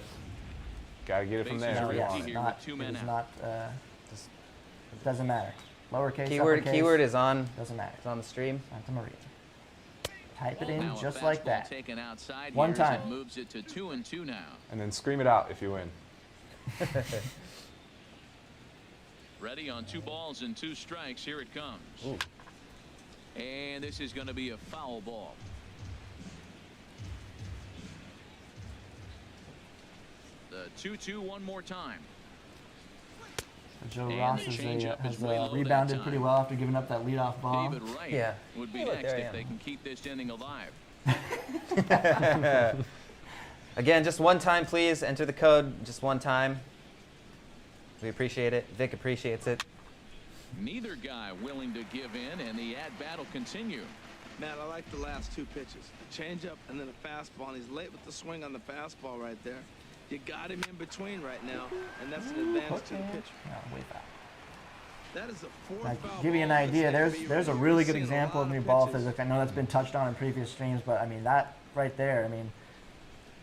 gotta get it from there. No, if you yes, want it. Here not, with 2 it men is out. not, it doesn't matter. Lowercase, Keyword uppercase, is on. doesn't matter. It's on the stream. Santa Maria. Type it in Now a just like fastball that. taken outside One here as time. It moves it to 2-2 now. And then scream it out if you win. Ready on 2 balls and 2 strikes. Here it comes. Ooh. And this is going to be a foul ball. The 2-2 one more time. Joe And Ross the has, changeup is way low that rebounded pretty time. well after giving up that leadoff bomb. David Wright Yeah. would be Hey, look, next there I if am. they can keep this inning alive. Again, just one time, please. Enter the code just one time. We appreciate it. Vic appreciates it. Neither guy willing to give in, and the at-bat will continue. Matt, I like the last 2 pitches. A changeup and then a fastball, and he's late with the swing on the fastball right there. You got him in between right now, and that's an advantage to the pitcher. No, way foul. That is a 4th Like, foul give you an ball idea, mistake, but there's a you've really good seen a example of lot new ball pitches. physics. I know that's been touched on in previous streams, but I mean, that right there, I mean,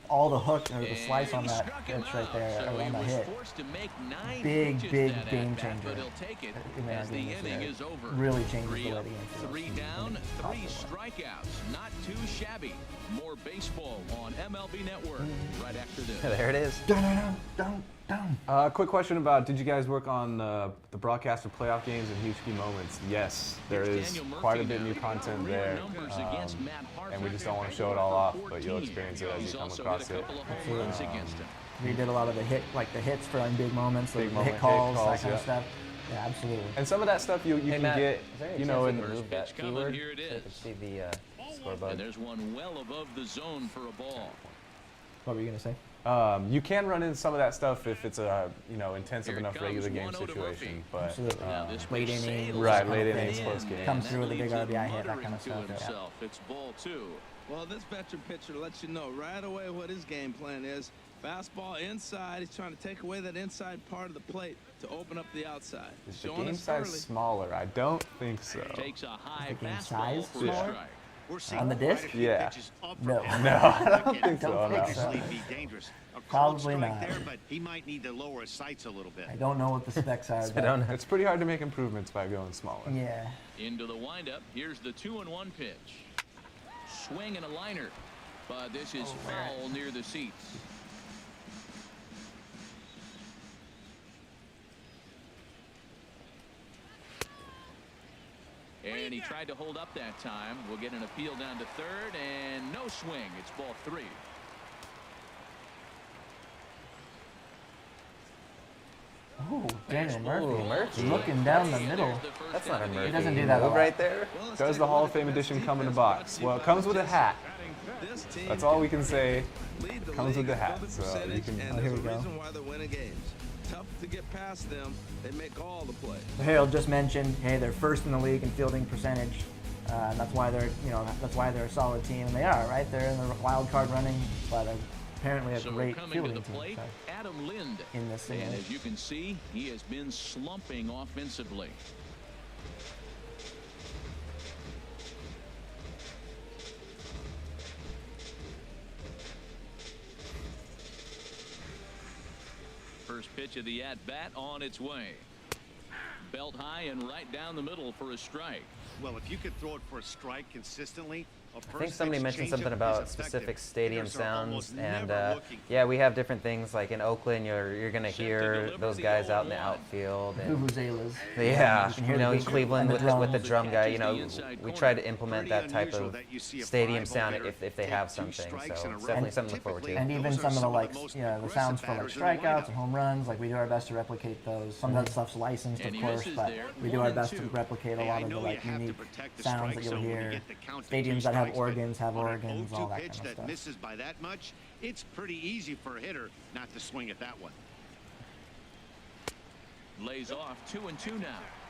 all the hook or the slice on that pitch right there, So or he on the was hit. forced to make 9 Big, pitches big that game at-bat, changer. But he'll take it in the as the arguments inning there. is over. Really changes the 3 way up, the game feels. 3 down, In a 3 positive strikeouts. Not too shabby. More baseball on MLB Network right after this. There it is. Dun, dun, dun. Quick question about, did you guys work on the broadcast of playoff games and huge key moments? Yes, there It's is Daniel Murphy quite a bit now. new content Career there, numbers against Matt and we Hartman. just don't want to show it all off, but you'll 14. experience it as He's you come also across hit a it. couple of home runs against him. We did a lot of the hits for in big moments, Big the moment hit hit calls, calls, that kind of yeah. stuff. Yeah, absolutely. And some of that stuff you Hey, can Matt, get, is there any you chance know, we in can move that pitch coming, keyword here it so we is. can see the scoreboard? And there's one well above the zone for a ball. What were you gonna say? you can run in some of that stuff if it's a intensive Here it enough comes, regular game 1-0 to Murphy. situation, but Absolutely. Now this late pitch innings, sails Right, off late the innings, end, close game. and Comes that through with a big leaves him RBI hit, that muttering kind of to stuff, yeah. himself. It's ball 2. Well, this veteran pitcher lets you know right away what his game plan is. Fastball inside. He's trying to take away that inside part of the plate to open up the outside. is the Showing game us size early. smaller? I don't think so. Takes a high the game fastball size for a smaller? strike. We're seeing On the quite a disc? few Yeah. pitches up No. from him. No, I don't Again, think so. Don't no. think so. obviously be dangerous. A called Probably strike not. there, but he might need to lower his sights a little bit. I don't know what the specs are. I but don't know. It's pretty hard to make improvements by going smaller. Yeah. Into the windup. Here's the 2-1 pitch. Swing and a liner. But this is foul near the seats. And he tried to hold up that time. We'll get an appeal down to third, and no swing. It's ball 3. Oh, Daniel Murphy. Ooh, Murphy. Looking down the middle. That's not a Murphy. He doesn't do that a move lot. right there. Well, let's Does take the a Hall look of Fame at this edition come in a defense box? brought to you Well, it by comes with a Pitches. hat. This team That's all we can say. lead the Comes with league the in hat, fielding so you percentage, can- and Oh, here there's we a go. reason why they're winning games. Tough to get past them. They make all the plays. Harold just mentioned, hey, they're first in the league in fielding percentage. And that's why they're, that's why they're a solid team, and they are, right? They're in the wild card running, but they're apparently a So great coming to fielding the team. plate, So Adam Lind. in this And thing. as you can see, he has been slumping offensively. First pitch of the at-bat on its way. Belt high and right down the middle for a strike. Well, if you could throw it for a strike consistently, I think somebody mentioned something about specific stadium sounds, and yeah, yeah, we have different things. Like in Oakland, you're gonna Set to hear deliver those the guys out in the 0-1. outfield, and Vuvuzelas. yeah, You can hear you the know, in big- Cleveland and with the the drums. drum guy, Catches you the know, inside we corner. try to implement Pretty that type unusual of that you see a stadium 5-0 sound hitter if they take have 2 something. strikes So in a it's row. definitely something to look forward to. And even Those are some of the some of like, the most the aggressive sounds for like batters in the strikeouts lineup. and home runs. Like we do our best to replicate those. Some of that stuff's licensed, And of he course, misses but there. we do our 1 best and to 2. replicate a Hey, lot I of the know you like have to unique protect the sounds strike that you'll zone when you hear. get the count to Stadiums 2 that have strikes, but organs have on an organs, 0-2 all that pitch kind of that stuff. misses by that much, it's pretty easy for a hitter not to swing at that one. Lays off 2-2 now.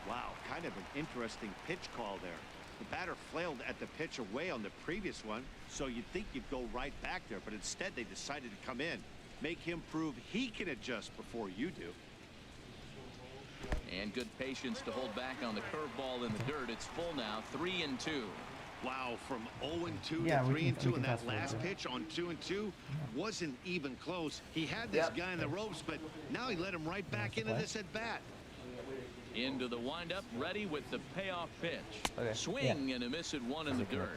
Wow, kind of an interesting pitch call there. The batter flailed at the pitch away on the previous one, so you'd think you'd go right back there, but instead they decided to come in. Make him prove he can adjust before you do. And good patience to hold back on the curveball in the dirt. It's full now, 3-2. Wow, from 0-2 Yeah, to we can 3-2, and pass that forward, last yeah. pitch on 2-2 wasn't even close. He had this guy in the ropes, but now he let him right back into this at bat. Into the windup, ready with the payoff pitch. Okay. Swing and a miss at one in the dirt.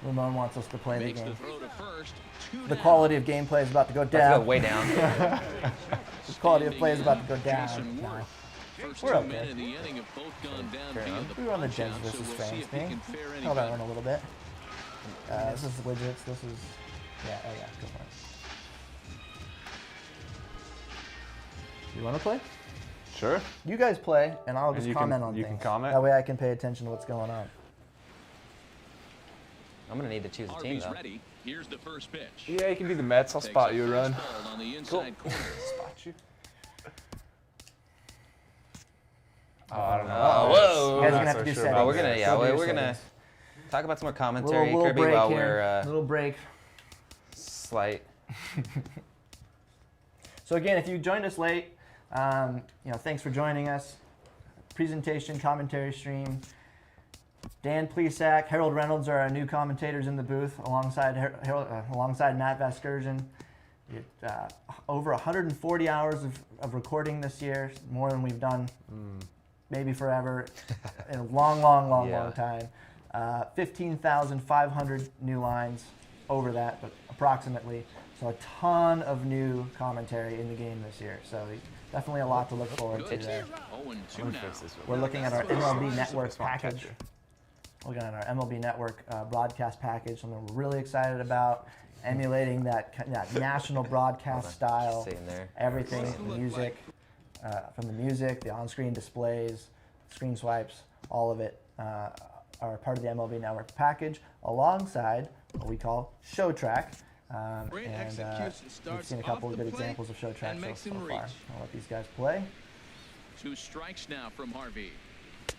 Ramon wants us to play the Makes game. the throw to first. The quality of gameplay is about to go Let's go down. way down. The quality of play is about to go down. Jason No. Worth. First We're two okay. men in the inning have both gone down Fair via enough. the We were on the punch Jens out, versus so we'll see Strange if he thing. can fare any Hold better. on a little bit. This is widgets. This is, yeah, oh yeah, go for it. You want to play? Sure. You guys play, and I'll just you comment can- on you things. can comment? That way I can pay attention to what's going on. I'm gonna need to choose a team Harvey's though. ready. Here's the first pitch. Yeah, you can be the Mets. I'll Takes spot a you a run. fastball on the inside corner. Spot you. Oh, I don't know. Oh, whoa. You guys are I'm gonna not have so to do sure settings. about Oh, we're gonna, that. yeah, Still do we're gonna settings. talk about some more commentary, Little Kirby, break while here. we're Little break. slight. So again, if you joined us late, thanks for joining us. Presentation, commentary stream. Dan Plesac, Harold Reynolds are our new commentators in the booth, alongside alongside Matt Vasgersian. Over 140 hours of recording this year, more than we've done maybe forever, in a long time. 15,500 new lines, over that, but approximately. So a ton of new commentary in the game this year. So definitely a lot to look forward to there. 0-2 now. We're looking at our MLB Network package. Looking at our MLB Network broadcast package, something we're really excited about, emulating that national broadcast style. Stay in there. Everything, the music, from the music, the on-screen displays, screen swipes, all of it are part of the MLB Network package, alongside what we call Show Track. Great And execution we've starts seen a off couple the of good plate examples of Show Track and makes so him far. reach. I'll let these guys play. 2 strikes now from Harvey.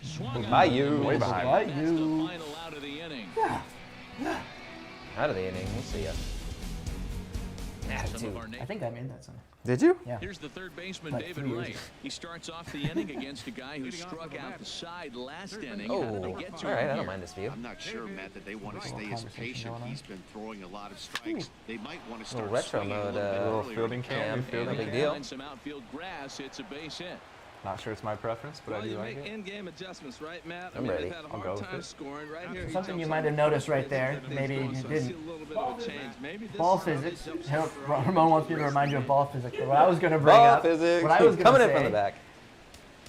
Swung By on. you. Way behind. By That's you. the final out of the inning. Out of the inning. We'll see ya. Some of our I think I made that song. Did you? Yeah. Here's the third baseman, Like David 3 years Wright. ago. He starts off the inning against a guy who struck out the side last inning. Oh, How did they get to all right. him I here? don't mind this view. I'm not sure, Matt, that they want to Little stay as conversation patient. going on. He's been throwing a lot of strikes. They might want to Little start retro swinging mode, a little bit little earlier. fielding cam, Yeah. new fielding And big they deal. find some outfield grass. It's a base hit. Not sure it's my preference, but Well, I do you like make it. in-game adjustments, right, Matt? I'm ready. They've had a I'll go hard with time it. scoring. Right here, he Something you jumps might on have the noticed plate. right there, Everything's maybe going, you so I see didn't. a little bit of a change. Maybe this Ball is how he physics. jumps Harold, off right. Ramon wants me to remind you of ball physics. But what I was going to bring Ball up, physics. what I was going Coming to in say, from the back.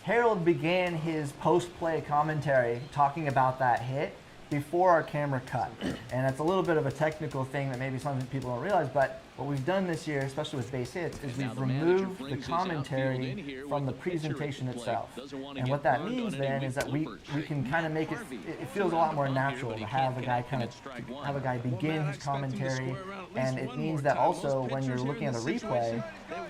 Harold began his post-play commentary talking about that hit before our camera cut. And it's a little bit of a technical thing that maybe some people don't realize, but what we've done this year, especially with base hits, is Now we've the manager removed the brings his outfield in commentary here from with the the pitcher at presentation the plate. itself. Doesn't want to And get what that burned means on any then is that we bloopers. can kind of make it, it feels a lot more natural to have a guy have a guy begin his commentary, and it means that also when you're looking at a replay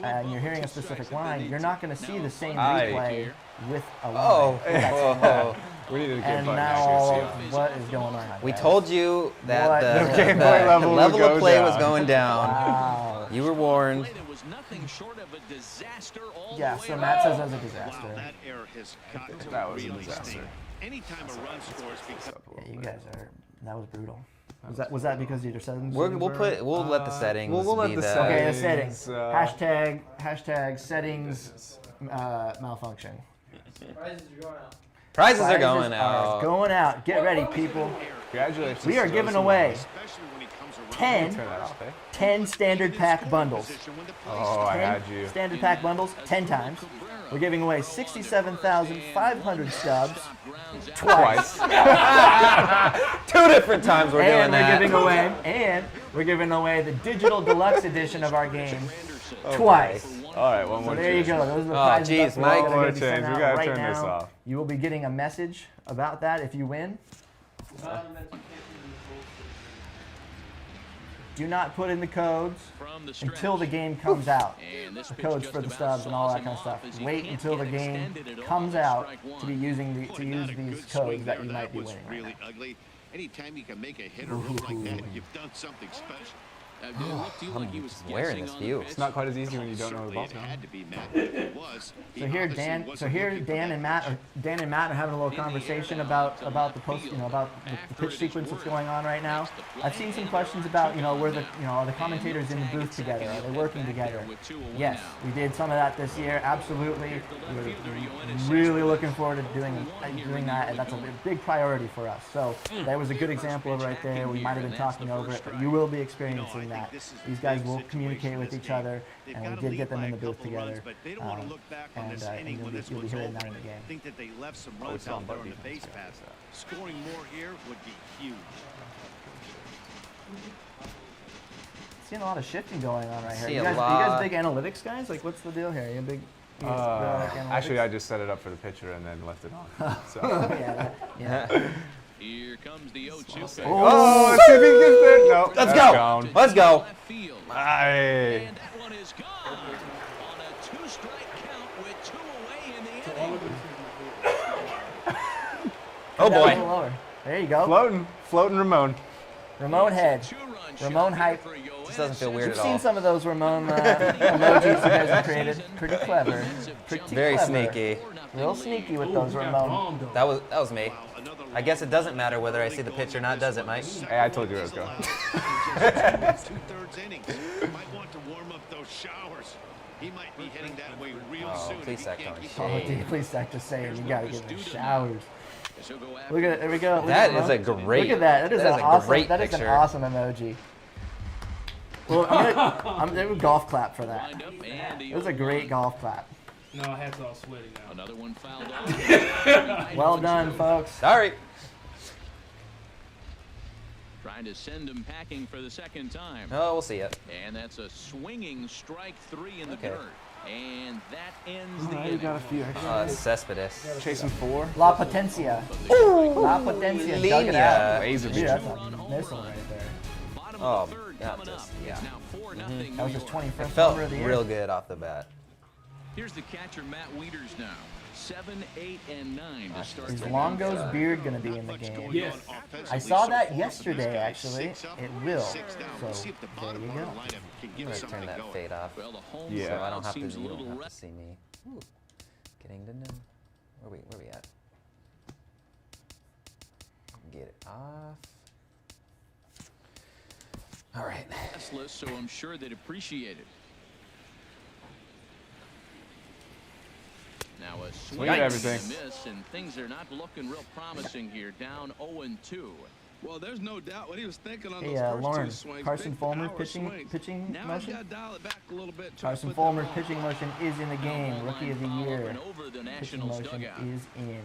and you're hearing a specific line, you're not going to see the same replay with a line. Oh, That's whoa. We need to get and button now actually all see of it. what is going on? We guys? told you that What? the The Game Boy level would of go play was down. going down. Wow. You were warned. Play that was nothing short of a disaster all Yeah, the way so around. Matt says that's a Wow, disaster. that error has got to That was a really disaster. sting. Anytime a run scores because Yeah, you guys are. That was brutal. Was that because your settings? We'll were- we'll let the settings we'll let be the the. Okay, the settings, settings. Hashtag settings malfunction. Prizes are Prizes going are out. going out. Get ready, people. Congratulations. We are to giving those away especially when he comes around. 10, Turn that off, eh? 10 standard pack bundles. Oh, I 10 had you. standard pack bundles 10 times. We're giving away 67,500 stubs twice. 2 different times we're doing And that. we're giving away the digital deluxe edition of our game Oh, twice. All right, one So more. there you change. go. Those are the Oh, prizes geez, up for Mike. that are One more gonna be sent change. We out gotta right turn this now. off. You will be getting a message about that if you win. Do not put in the codes From the stretch. until the game comes out. And this The pitch codes just for the about stubs and all saws that him kind of off stuff. as he Wait can't until the get game extended at all. comes That's out strike to be one. using Was to use not a these good codes swing that there. you might be was winning. really ugly. Anytime you can make a hitter look like that, you've done something special. It looked to you like he was wearing guessing this on the view. pitch. It's not quite as easy when you don't know the ball. It had to be Matt. It was. So here, Dan and Matt are having a little conversation about the post, about the pitch sequence that's going on right now. I've seen some questions about, where are the commentators in the booth together? Are they working together? Yes, we did some of that this year. Absolutely, we're really looking forward to doing that, and that's a big priority for us. So that was a good example of right there. We might have been talking over it, but you will be experiencing that. These guys will communicate with each other, and we did get them in the booth together. And you'll be hearing that in the game. Think that they left some runs out there on the base pass. Scoring more here would be huge. Seeing a lot of shifting going on right here. See You a guys lot. big analytics guys? Like, what's the deal here? You big? Actually, I just set it up for the pitcher and then left it on. So. yeah. Here comes the 0-2 pitch. Oh, let's see if he gets there. No, Let's that's go. gone. Let's go. Left field. Aye. And that one is gone on a 2-strike count with 2 away in the inning. Oh Down a little boy. lower. There you go. Floating Ramon. Ramon head. 2-run Ramon shot hype. for Yoenis. This doesn't feel weird We've at seen all. some of those Ramon emojis you guys have created. Pretty clever. Pretty Very clever. sneaky. Real sneaky with those Ramon. That was me. I guess it doesn't matter whether I see the pitch or not, does it, Mike? Hey, I told you where I was going. 2/3 innings. Might want to warm up those showers. He might be heading that way real soon. please if stack he can't on keep Oh, shade. dude, please start just saying you gotta get in the showers. She'll go after Look at it. There we go. Look That at is a great. Look at that. That is an a awesome. great That is picture. an awesome emoji. Well, I'm gonna golf clap for that. wind up and It was a great golf clap. No, my hat's all sweaty now. Another one fouled off. Well done, folks. Sorry. Trying to send him packing for the second time. Oh, we'll see it. And that's a swinging strike 3 in the Okay. dirt. And that ends the You inning. got a few. Cespedes. Chasing 4. La Potencia. La Potencia. Dug it out. Laser Dude, beam. that's a missile right there. Bottom Oh, of the third yeah, coming up. just- yeah. It's now 4-0 That was New his York. 21st Felt homer of the year. real good off the bat. Here's the catcher, Matt Wieters now. 7, 8, and 9 to start Is the Longo's beard gonna be in the game? Yes. I saw that yesterday, actually. It will. So, there you go. I'm gonna turn that fade off, Well, the home Yeah. so I crowd don't have to. seems a You little don't have to rest. see me. Ooh, getting to know. Where we at? Get it off. All right. Restless, so I'm sure they'd appreciate it. Now a swing at and a everything. miss, and things are not looking real promising here. Down 0-2. Well, there's no doubt what he was thinking on Hey, those first Lauren, 2 swings. Carson Big Fulmer power pitching swings. Now he's motion? got to dial it back a little bit. try to Carson put that Fulmer's ball pitching motion is in the game. Rookie of the Follow up year. and over the Pitching Nationals motion dugout. is in.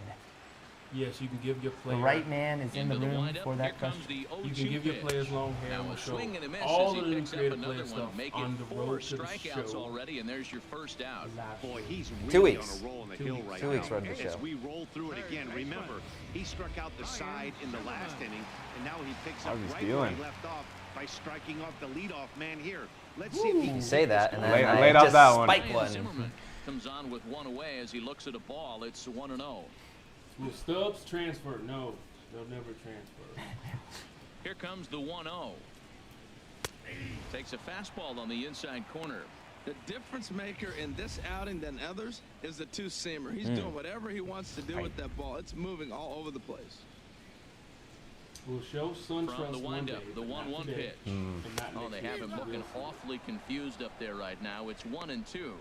Yes, you can give your The player. right man is in the Into the room windup, for here that comes question. the 0-2 You can give your pitch. players long hair Now and a show swing and a miss all as he of the picks up creative another player one. stuff Make on it the 4 road to the strikeouts show. already, and there's your first out. Boy, he's 2 really weeks. on a roll on the 2 hill weeks. right 2 weeks now. run the As show. we roll through it again, remember, he struck out the side in the last inning, and now he picks up How's he right where he stealing? left off by striking off the leadoff man here. Let's see if he can You say that, and then Late- I late off just that one. spike Ryan one. Zimmerman comes on with 1 away as he looks at a ball. It's 1-0. Will Stubbs transfer? No, they'll never transfer. Here comes the 1-0. Takes a fastball on the inside corner. The difference maker in this outing than others is the 2-seamer. He's doing whatever he wants to do with that ball. It's moving all over the place. We'll show From SunTrust the one day, windup, the but not 1-1 today. pitch. And not Oh, next they year. have him looking awfully confused up there right now. It's 1-2.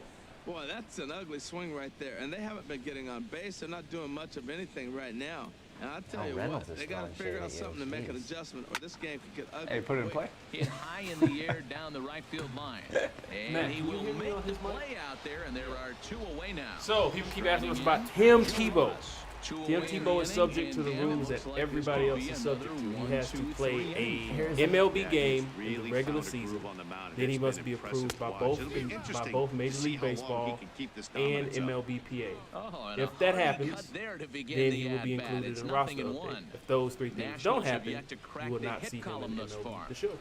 Boy, that's an ugly swing right there. And they haven't been getting on base. They're not doing much of anything right now. And I'll tell Oh, you Reynolds what, is they got to throwing figure shade out at you. something to make an Jeez. adjustment, or this game could get ugly. Hey, put it in quick. play. Hit high in the air down the right field line. And Matt, he can you will hear me make on the his mic? play out there, and there are 2 away now. So people keep asking us Driving about in, Tim Tebow. 2 Tim away in Tebow the is inning, subject to and the Dan, it rules looks that like everybody there's else gonna is be subject to. another He has to 1, 2, play 3 innings. a MLB Yeah, game he's in the really regular found a groove season. on the mound. Then he It's must been be impressive approved to by watch. both It'll be by interesting both to Major see League how long Baseball he can keep this and dominance up. MLBPA. Oh, and If a that hearty happens, cut there to begin then the he will be at-bat. included It's in the nothing roster in update. one. If those three things Nationals don't have happen, yet to crack you will the not hit see him column in thus far. the show.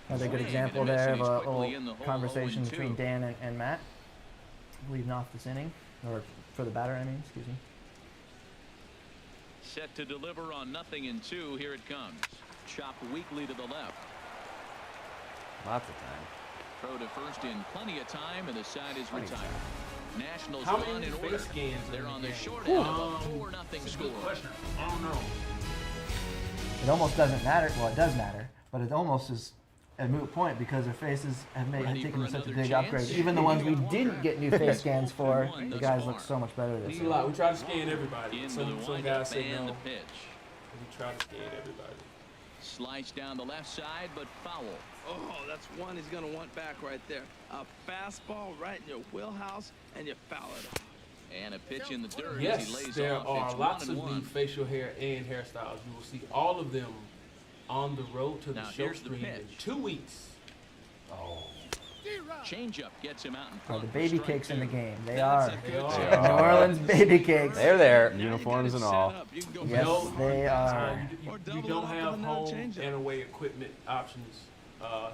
Another good Swing example and a miss, there and of he's a quickly in the little hole, conversation 0-2. between Dan and Matt leading off this inning, or for the batter, I mean, excuse me. Set to deliver on 0-2. Here it comes. Chopped weakly to the left. Lots of time. Throw to first in plenty of time, and the side is retired. Nationals How gone many in order. face scans They're in on the the game? short end of a 4-0 score. Question. I don't know. It almost doesn't matter. Well, it does matter, but it almost is a moot point because their faces have taken such a big upgrade. Even the ones we didn't get new face scans for, the guys look so much better this It's a year. lot. We try to scan everybody. Into Some the guys windup say and no. the pitch. We try to scan everybody. Slice down the left side, but foul. Oh, that's one he's going to want back right there. A fastball right in your wheelhouse, and you foul it off. And a pitch in the dirt as Yes, he lays there off. are It's lots of 1-1. new facial hair and hairstyles. You will see all of them on the road to the Now show here's the stream in pitch. 2 weeks. Changeup gets him out in Are front. the for baby strike cakes in the 2. game? They That's are. a They good are. change. The New Orleans baby cakes. They're there. Uniforms and Set all. up. You can go Yes, back. they are. You Or you double don't up have with another home changeup. and away equipment options.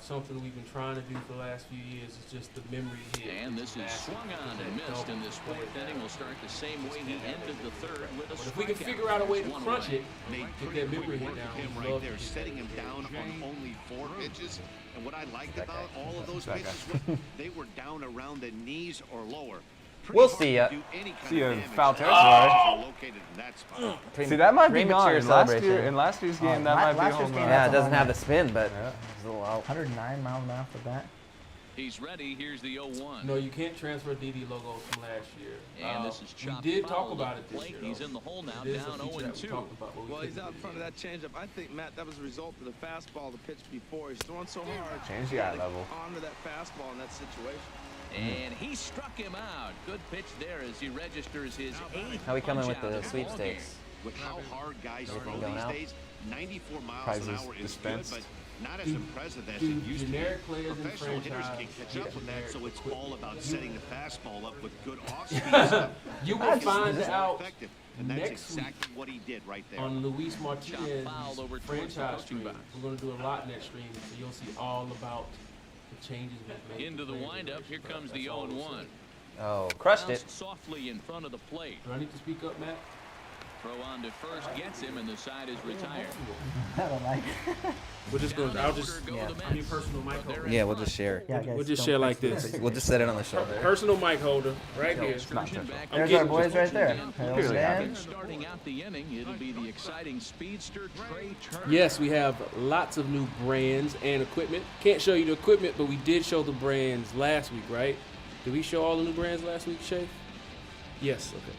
Something we've been trying to do for the last few years is just the memory hit. And this is massive. swung on and missed, and this fourth inning will start the same way he ended the third with a But if we can strikeout. figure out a way to It's 1-1. crunch it, Made get pretty that quick memory hit work down, of him we'd right love there, to get setting that. him down on only 4 pitches. And what I liked That about guy. all of those That guy. pitches was they were down around the knees or lower. Pretty We'll hard see to ya. do any kind See ya of in damage. foul The territory. pitches are located in that spot. See, that might be Premature gone. In last, celebration. in last year's game, that la- might be a last home year's run. game, Yeah, that's it doesn't a have long the spin, but Yeah. it's a little out. 109 miles an hour off the bat. He's ready. Here's the 0-1. No, you can't transfer DD logos from last year. And this is chopped We did talk foul about to it the this plate. year. He's though. in the hole now, It is a down feature that we 0-2. talked about, but we Well, he's couldn't out do front of that changeup. I think, Matt, that was a result of the fastball, the pitch before. He's throwing so hard. Change the he eye had to level. Honor that fastball in that situation. And he struck him out. Good pitch there as he registers his 8th. How we coming with punch out the of the sweepstakes? With how hard guys Everything throw going these out? days, 94 miles Prizes an hour is dispensed. good, but not as impressive as do it used to be. generic players in Professional hitters franchise can catch get up with that, generic so it's equipment? all about setting the fastball up with good off-speed stuff. You will It's find more out effective, and that's next week exactly what he did right there. on Luis Martinez's foul over towards the franchise coaching stream. box. We're going to do a lot next stream, so you'll see all about the changes we've made. Into to the players' windup. Here direction. comes That's the all we'll 0-1. say. Oh, crushed it. Bounced softly in front of the plate. Do I need to speak up, Matt? Throw on to first gets him, and the side is retired. I don't like. We're just going to, I'll just, Go yeah. the I need Mets. personal mic holder. Yeah, we'll just share. Yeah, guys, We'll just don't share like fix this. We'll just set it on the shoulder. Personal mic holder, right here. Excursion back There's getting our boys right there. Harold Purely Dan. Starting out the inning, it'll be the exciting speedster Trey Turner. Yes, we have lots of new brands and equipment. Can't show you the equipment, but we did show the brands last week, right? Did we show all the new brands last week, Shay? Yes, okay.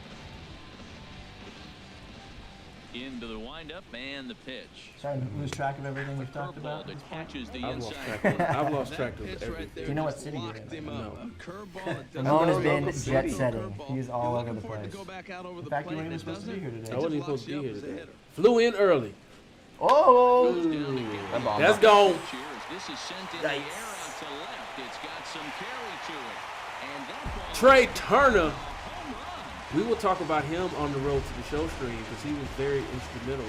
Into the windup and the pitch. Starting to lose track of everything we've talked Curveball about. that catches the I've lost inside. track of, I've lost That track of pitch everything. right there Do you know what just city you're locked in? him up. No. A curveball that doesn't Ramon has go been over the jet city. setting. Curveball. He's all You're over looking the for it to place. go back out over In the fact, you plate, weren't even and it supposed to be doesn't. here today. I It wasn't just supposed to be locks you here up as a today. hitter. Flew in early. Oh! That bomb. That's gone. Cheers. This is sent in the air out to left. It's got some carry to it. And that ball Trey is Turner. a home run. We will talk about him on the road to the show stream because he was very instrumental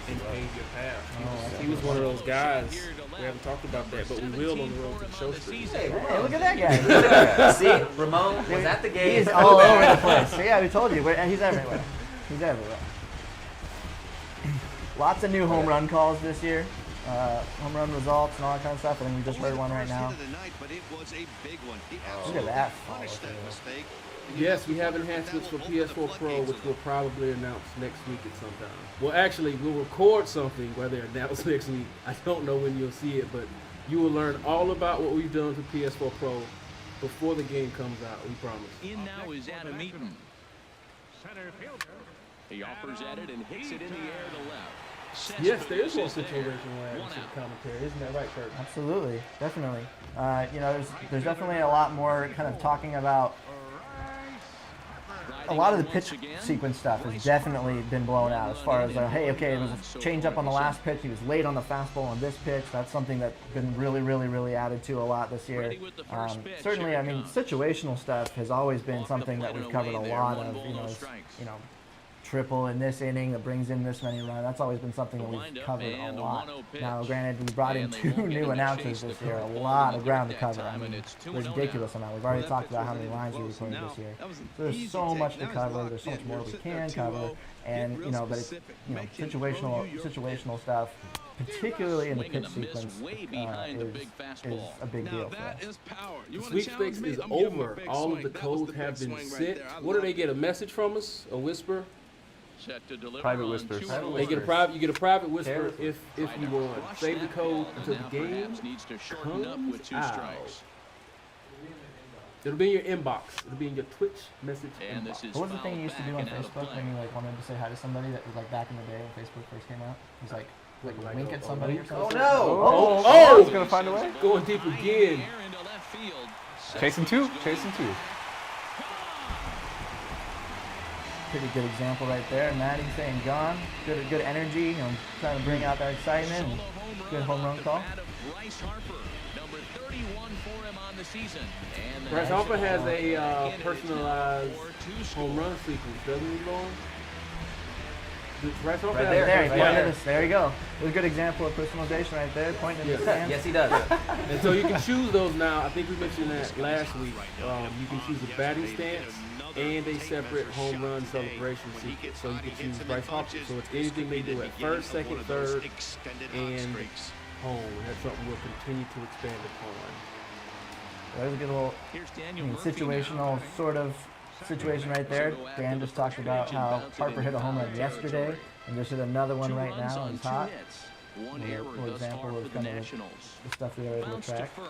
in paving your path. He was one of those guys. We haven't talked about that, but we will on the road to the show stream. Hey, look at that guy. See, Ramon was at the game. He's all over the place. So yeah, we told you. He's everywhere. He's everywhere. Lots of new home run calls this year. Home run results and all that kind of stuff. I think we just heard one right now. Hit of the night, but it was a big one. He Look at that absolutely punished that mistake. Yes, we have enhancements for PS4 Pro, which we'll probably announce next week at some time. Well, actually, we'll record something where they're announced next week. I don't know when you'll see it, but you will learn all about what we've done to PS4 Pro before the game comes out, we promise. In now is Adam Eaton. He offers at it and hits it in the air to left. Yes, there is more Cespedes there. situational awareness in One out. the commentary. Isn't that right, Kurt? Absolutely, definitely. You know, there's definitely a lot more kind of talking about. A lot of the pitch sequence stuff has definitely been blown out as far as, hey, okay, it was a change up on the last pitch. He was late on the fastball on this pitch. That's something that's been really added to a lot this year. Certainly, I mean, situational stuff has always been something that we've covered a lot of. You know, triple in this inning that brings in this many runs. That's always been something that we've covered a lot. Now, granted, we brought in 2 new announcers this year. A lot of ground to cover. I mean, ridiculous amount. We've already talked about how many lines we recorded this year. So there's so much to cover. There's so much more we can cover. And, you know, but it's, you know, situational stuff, particularly in the Swinging pitch a miss sequence, way behind the big is fastball. a big Now deal for that us. is power. You The want to challenge sweepstakes me? is I'm giving him a over. big All of swing. the That was codes the have big been swing right sent. there. I What do love they it. get? A message from us? A whisper? Set to deliver Private on whispers. 2 Private They get a whispers. private. You get a private whisper Careful. if Tried you to won. crush Save the that code ball, until and the now game perhaps needs to shorten up with 2 comes strikes. It'll be in your inbox. It'll be in your Twitch message And inbox. this is What was the thing you used to do on fouled back and out of Facebook play. when you like wanted to say hi to somebody that was like back in the day when Facebook first came out? It was like wink at somebody or something. Oh, Oh! he's gonna find a way. Going deep again. Air into left field. Chasing 2. Chasing 2. Pretty good example right there. Maddie saying gone. Good energy, trying to bring out that excitement. And good home run call. Bryce Harper, number 31 for him on the season. And the Bryce Harper has a candidate is personalized now 4-2 home score. run sequence, doesn't he, Lauren? Bryce Harper Right has there, There, right pointing there. at us. There you go. It was a good example of personalization right there, pointing at the stands. Yes, he does. And so you can choose those now. I think we mentioned that last week. You can choose a batting stance and a separate home run celebration sequence. So you can choose Bryce Harper. So it's anything they do at first, second, third, and home. And that's something we'll continue to expand upon. There's a good little Here's Daniel Murphy situational now. sort of situation right there. Dan just talked about how Harper hit a home run yesterday and just hit another one 2 right runs now. on He's 2 hot. hits. One Little error thus example far of for the kind of Nationals. the stuff we were able to Bounce to track. first.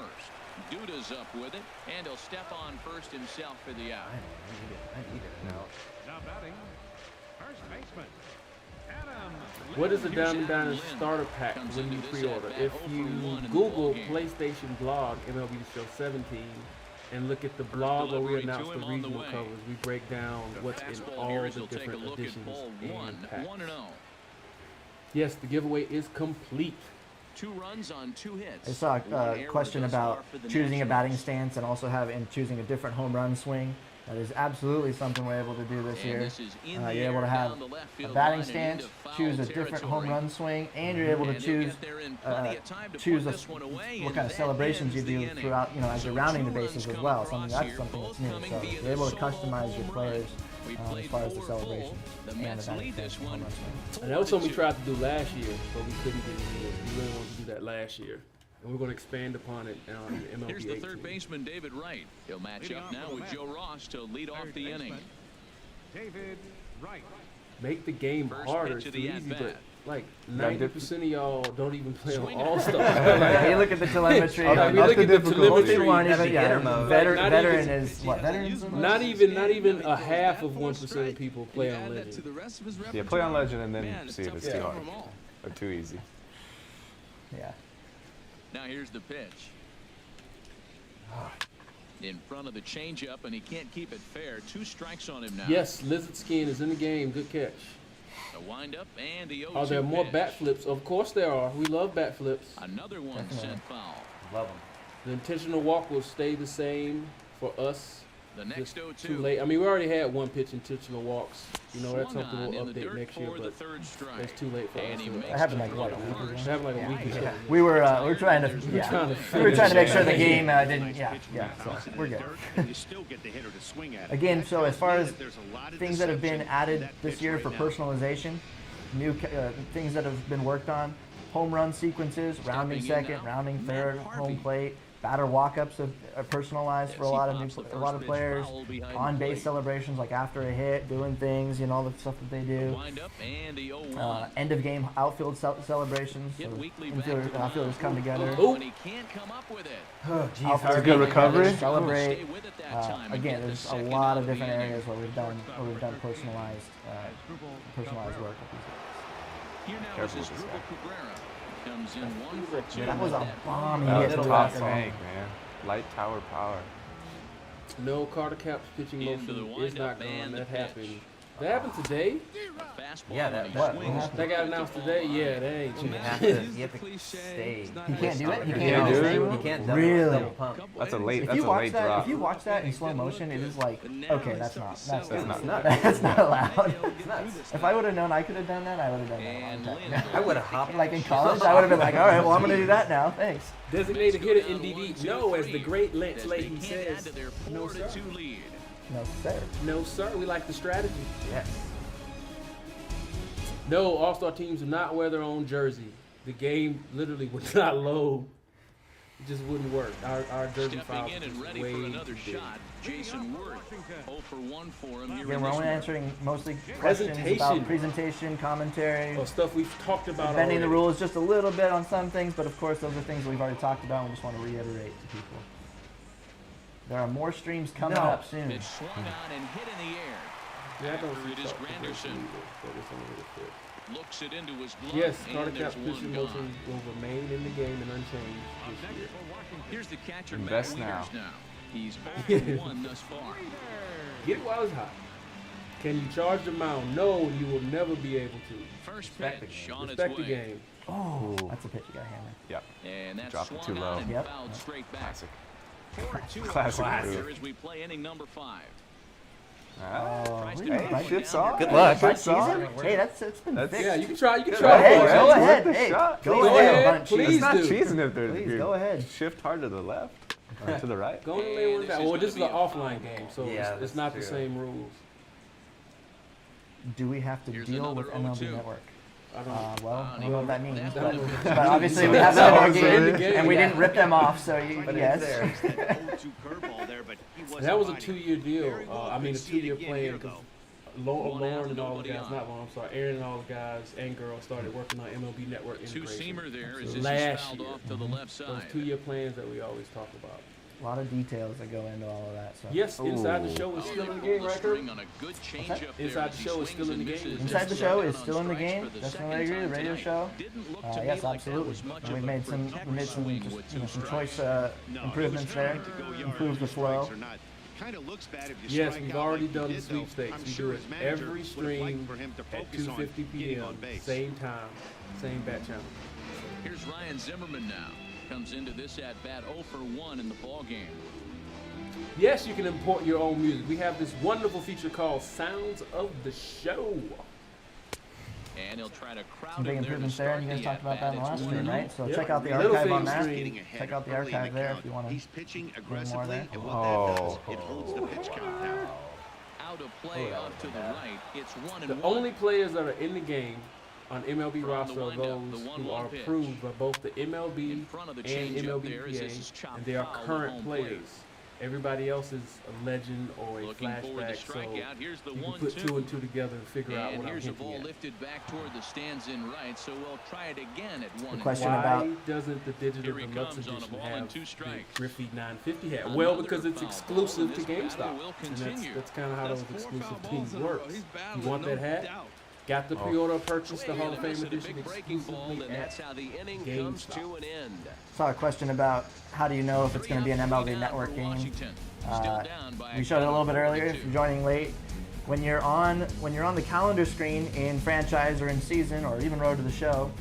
Duda's up with it, and he'll step on first himself for the out. Now batting, first baseman, Adam. What is the Here's Diamond Adam Diners Lynn. starter pack Comes when into you this pre-order? at-bat If 0 for you 1 in the Google ballgame. PlayStation blog MLB Show 17 and look at the blog where we delivery to announce the him on the regional way. covers, we break down what's in Fastball all here the as he'll take a different look at editions ball one, and packs. 1-0. Yes, the giveaway is complete. 2 runs on 2 hits. I saw One a error question thus about far for the choosing a batting Nationals. stance and also choosing a different home run swing. That is absolutely something we're able to do this And year. this is in the You're able air to have down the left a field batting line and stance, into foul choose a different home territory. run swing, and you're able to And he'll choose get there in plenty of time to choose put this one away, what and kind of that celebrations you ends the do inning. throughout, as you're So rounding the 2 bases runs as come well. across That's here, something that's both new. coming So via you're the able to solo customize your home players run. We as played far as the 4 celebrations The and the Mets batting lead stance this and home one. run swing. And that was something we tried to do last year, but we couldn't get it in. We really wanted to do that last year. And we're going to expand upon it in MLB Here's the 18. third baseman, David Wright. He'll match Leading up off now for the with Mets. Joe Ross to lead off Third the inning. baseman, David Wright. Make the game First harder. pitch It's of too the easy, at-bat. but like 90% of y'all don't even play on Swing and a All-Star. Yeah, you look at the telemetry. Okay, we that's look the at the difficult. telemetry. Most people aren't That's even, beginner mode. veteran even- is what? Veterans? Not even a half of 1% of people play on Add that to Legend. the rest of his Yeah, play on repertoire. Legend and then Man, see if tough it's to too cover hard 'em all. or too easy. Yeah. Now here's the pitch. In front of the changeup, and he can't keep it fair. 2 strikes on him now. Yes, Lizard Skin is in the game. Good catch. The windup and the 0-2 Are there more pitch. bat flips? Of course there are. We love bat flips. Another one sent foul. Love him. The intentional walk will stay the same for us. The next Just 0-2. too late. I mean, we already had 1 pitch intentional walks. You know, that's Swung something on we'll in the update dirt next year, for the but third strike. it's too late for And us. he to- makes That happened the like throw what, to a week ago? first. It happened like a week ago. We were trying to trying to we were figure trying to make it sure the out. game didn't so we're good. You still get the hitter to swing at it. Again, so as far as There's a lot of things that have been deception added in that this pitch year right for now. personalization, new things that have been worked on, home run sequences, rounding Stepping in second, now, rounding Matt third, Harvey. home plate, batter walk-ups are personalized for a Yes, he lot pops the of first pitch players, foul behind the on base plate. celebrations like after a hit, doing things, all the stuff that they do. Windup and the 0-1. End of game outfield celebrations. Hit So weekly back to infielders, the outfielders come mound. together. Oh, and he can't come up with it. Outfielders That's a good come together, recovery. Celebrate. Stay with it that time and Again, get the there's a second lot out of the different inning. areas where we've done personalized work with these guys. Here now Careful is with this Asdrubal Cabrera. Comes in 1 for 2. That was a bomb he That hit was to a the top left tank, man. Light tower power. No Carter Cap's pitching Into the motion is windup not and gone. the That pitch. happened. That happened today? A fastball Yeah, and that- he what? swings What happened? That got quickly announced to ball today? one. Yeah, that ain't Well, true. man, have it to- is you have the to cliche. stay. It's not He can't do it? He how can't do do it? You can't double, Really? double pump. That's a late. If That's you a watch late that, drop. if you watch that in slow motion, it is like, But now okay, he's that's starting not, to that's settle not- in. that's not allowed. Get through this If now. I would have known I could have done that, I would have done that a And long time. Lynn I would have hopped. Like in college, I would have been like, all right, well, I'm going to do that now. Thanks. Designated Mets go hitter down NDD. 1-2-3 No, as the great Lance as they Layton can't add says. to their No, sir. 4-2 lead. No, sir. No, sir. We like the strategy. Yes. No, All-Star teams do not wear their own jersey. the game literally would not load. It just wouldn't work. Our Derby file Stepping in and was ready way for another too big. shot, Jason Worth. 0 for 1 for him here Again, in we're this only one. answering mostly questions about presentation, commentary, Or stuff we've talked about bending the already. rules just a little bit on some things, but of course those are things we've already talked about and we just want to reiterate to people. There are more streams coming up soon. Pitch swung on and hit in the air. Yeah, I don't After see it is stuff Granderson. but it's only the fifth. Looks it into his glove. Yes, and Carter there's Cap pitching one motion gone. will remain in the game and unchanged this year. Here's the catcher, Invest Matt Wieters now. now. He's 0 for 1 thus far. Get it while it's hot. Can you charge the mound? No, you will never be able to. First Respect the pitch game. on its Respect the way. game. Oh, that's a pitch you got hammered. Yep. And that's Dropped it swung too low. on and Yep. fouled straight back. Classic. 4-2 Classic here move. as we play inning number 5. Oh, Tries to hey, bring it shit's down on. here. Good luck. Bud Sorry. season? Hey, it's been That's- fixed. Yeah, you can try. You can Go try ahead, for it. go ahead. Worth a Hey, shot. go Go ahead. ahead, Hunt please. cheese. It's not do. cheesing if there's Please, you go ahead. shift hard to the left or to the right. Go on and lay And one this down. is Well, gonna this is be an a foul offline game, so Yeah, it's that's not the true. same rules. Do we have to Here's deal with another MLB 0-2. Network? I don't. Well, I don't know what that means, That but, would have been- but obviously we have that in our It's in the game, game, and we yeah. didn't rip them off, so you, But it's yes. there. curveball there, but he wasn't That was a biting. 2-year deal. Very well. I mean, a Could see it 2-year again plan here, because though. One out, Lauren and all the nobody guys, on. not Lauren, I'm sorry, Aaron and all the guys and girls started working on MLB Network integration. Two-seamer there as this is Last fouled year. off to the left Those side. 2-year plans that we always talk about. A lot of details that go into all of that. So. Yes, Inside the Show is Oh, still they in the pulled game, the right, Kurt? string on a good changeup there Inside as the he Show is swings still in and the game. misses. Inside the Just Show down is on still in the strikes game. for the That's second what I agree. The time radio tonight. show. Didn't look to me Yes, like that absolutely. was much And we of a made some protected swing with two some strikes. choice No, he improvements was there. trying to go yard Improve the if strikes flow. or not. Kind of looks bad if you Yes, strike we've out already like you done the did, though. sweepstakes. I'm We sure do it his manager every would have stream liked for him to at focus on 2:50 getting p.m. on base. Same time, same bat channel. Here's Ryan Zimmerman now. Comes into this at bat 0 for 1 in the ball game. Yes, you can import your own music. We have this wonderful feature called Sounds of the Show. And he'll try to crowd Some big him there to improvements there, and start you guys the talked about that in the at-bat. last It's stream, 1-0. right? So Yep. check out the Little archive thing on that. stream. Check out the archive there if you want to. He's pitching more aggressively, there. and what that does, it holds the pitch count down. Out of play off to the right. It's 1-1. The only players that are in the game on MLB From roster the are windup, those the who 1-1 are pitch. approved by both the MLB In front of the and changeup there as this is MLBPA, chopped and they are foul at current home plate. players. Everybody else is a legend or a Looking for the flashback, so strikeout. Here's the you can 1-2. put 2 and 2 together and figure out And what I'm here's a hinting ball at. lifted back toward the stands in right, so we'll try it again at 1-1. question Why about- doesn't the digital Here he deluxe comes on a edition ball and have 2 the strikes. Griffey 950 hat? Well, Another because it's foul ball, exclusive and to this battle GameStop, will and continue. that's kind of how That's those 4 foul exclusive balls teams in a row. work. He's You battling, want no that hat? doubt. Got the pre-order purchase, the Swing Hall and of a Fame miss at a edition big breaking ball, and exclusively that's at how the inning comes GameStop. to an end. Saw a question about how do you know if it's going to be an MLB Network game. We showed it a little bit earlier. If you're joining late, when you're on the calendar screen in franchise or in season or even road to the show,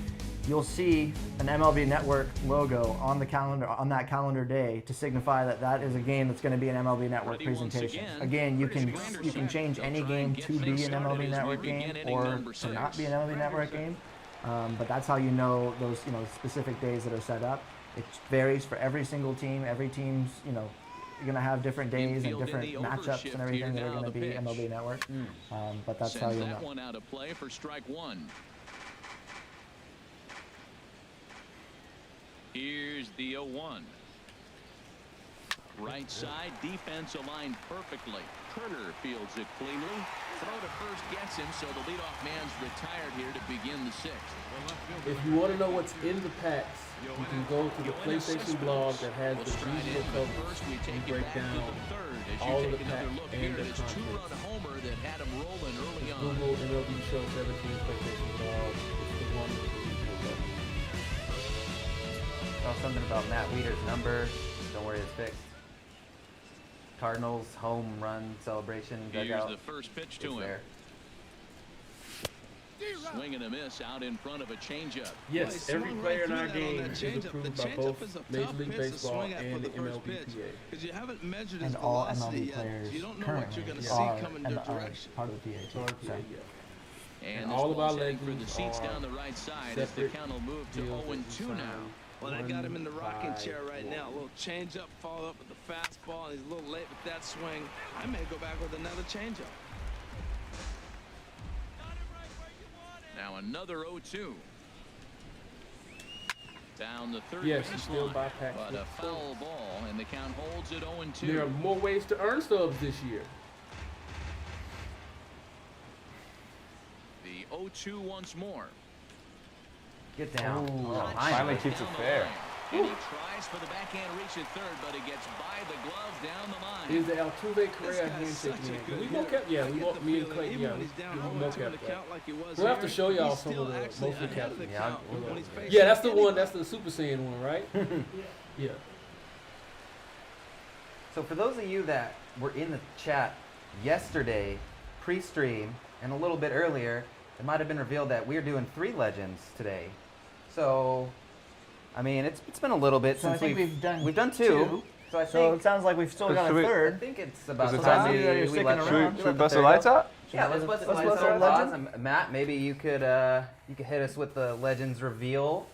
you'll see an MLB Network logo on the calendar on that calendar day to signify that that is a game that's going to be an MLB Network Ready once presentation. again. Again, you can change any game to be an MLB Network game or to not be an MLB Network game. But that's how you know those specific days that are set up. It varies for every single team. Every team's you're going to have different days and Infield in different the matchups overshift and everything here that are now, going to the be pitch. MLB Network. But that's how Sends you that know. one out of play for strike 1. Here's the 0-1. Right side, defense aligned perfectly. Turner fields it cleanly. Throw to first gets him, so the leadoff man's retired here to begin the 6th. If you want to know what's in the packs, you can go to the PlayStation blog that has We'll the stride regional in the coverage. first. We and take it break back to down the 3rd as all you of the take another pack look and here the at his contents. 2-run homer that had him rolling early on. Google MLB Show 17 PlayStation blog. It's the one with the regional coverage. Oh, something about Matt Wieters' number. Don't worry, it's fixed. Cardinals home run celebration Here's dugout. the first pitch is to him. there. Swing and a miss out in front of a changeup. Yes, Well, he every swung player right in our through that on game that is changeup. approved The by changeup both is a Major tough League pitch to Baseball swing at for and the the first pitch. MLBPA. Because you haven't measured his And all velocity MLB yet. players You don't know what you're going to currently see are coming their direction. part of the PA team. So. And And this all of our ball's heading for the legends seats are down the right side as the separate count will move to deals 0-2 that we now. sign. Well, I got him in the rocking 1 chair right by now. A little change up, followed up with the fastball, and he's a little late with that swing. I may go back with another changeup. Now another 0-2. Down the third Yes, base still line. by Pax. But a foul ball, and the count holds at 0-2. There are more ways to earn subs this year. The 0-2 once more. Get down. Finally keeps it fair. And he tries for the backhand reach at third, but he gets by the glove down the line. Is the Altuve Correa handshake man? We woke up, yeah, we woke, me and Clay, yeah, we woke up. We'll have to show y'all some of the mostly captains. Yeah, that's the one, that's the Super Saiyan one, right? Yeah. So for those of you that were in the chat yesterday, pre-stream, and a little bit earlier, it might have been revealed that we're doing 3 legends today. So, I mean, it's been a little bit since we've done 2. So I think it sounds like we've still got a I third. think it's about Is it time time? we let Should we bust the lights out? Yeah, let's bust the let's lights bust our out. Matt, maybe you could hit us with the Legends reveal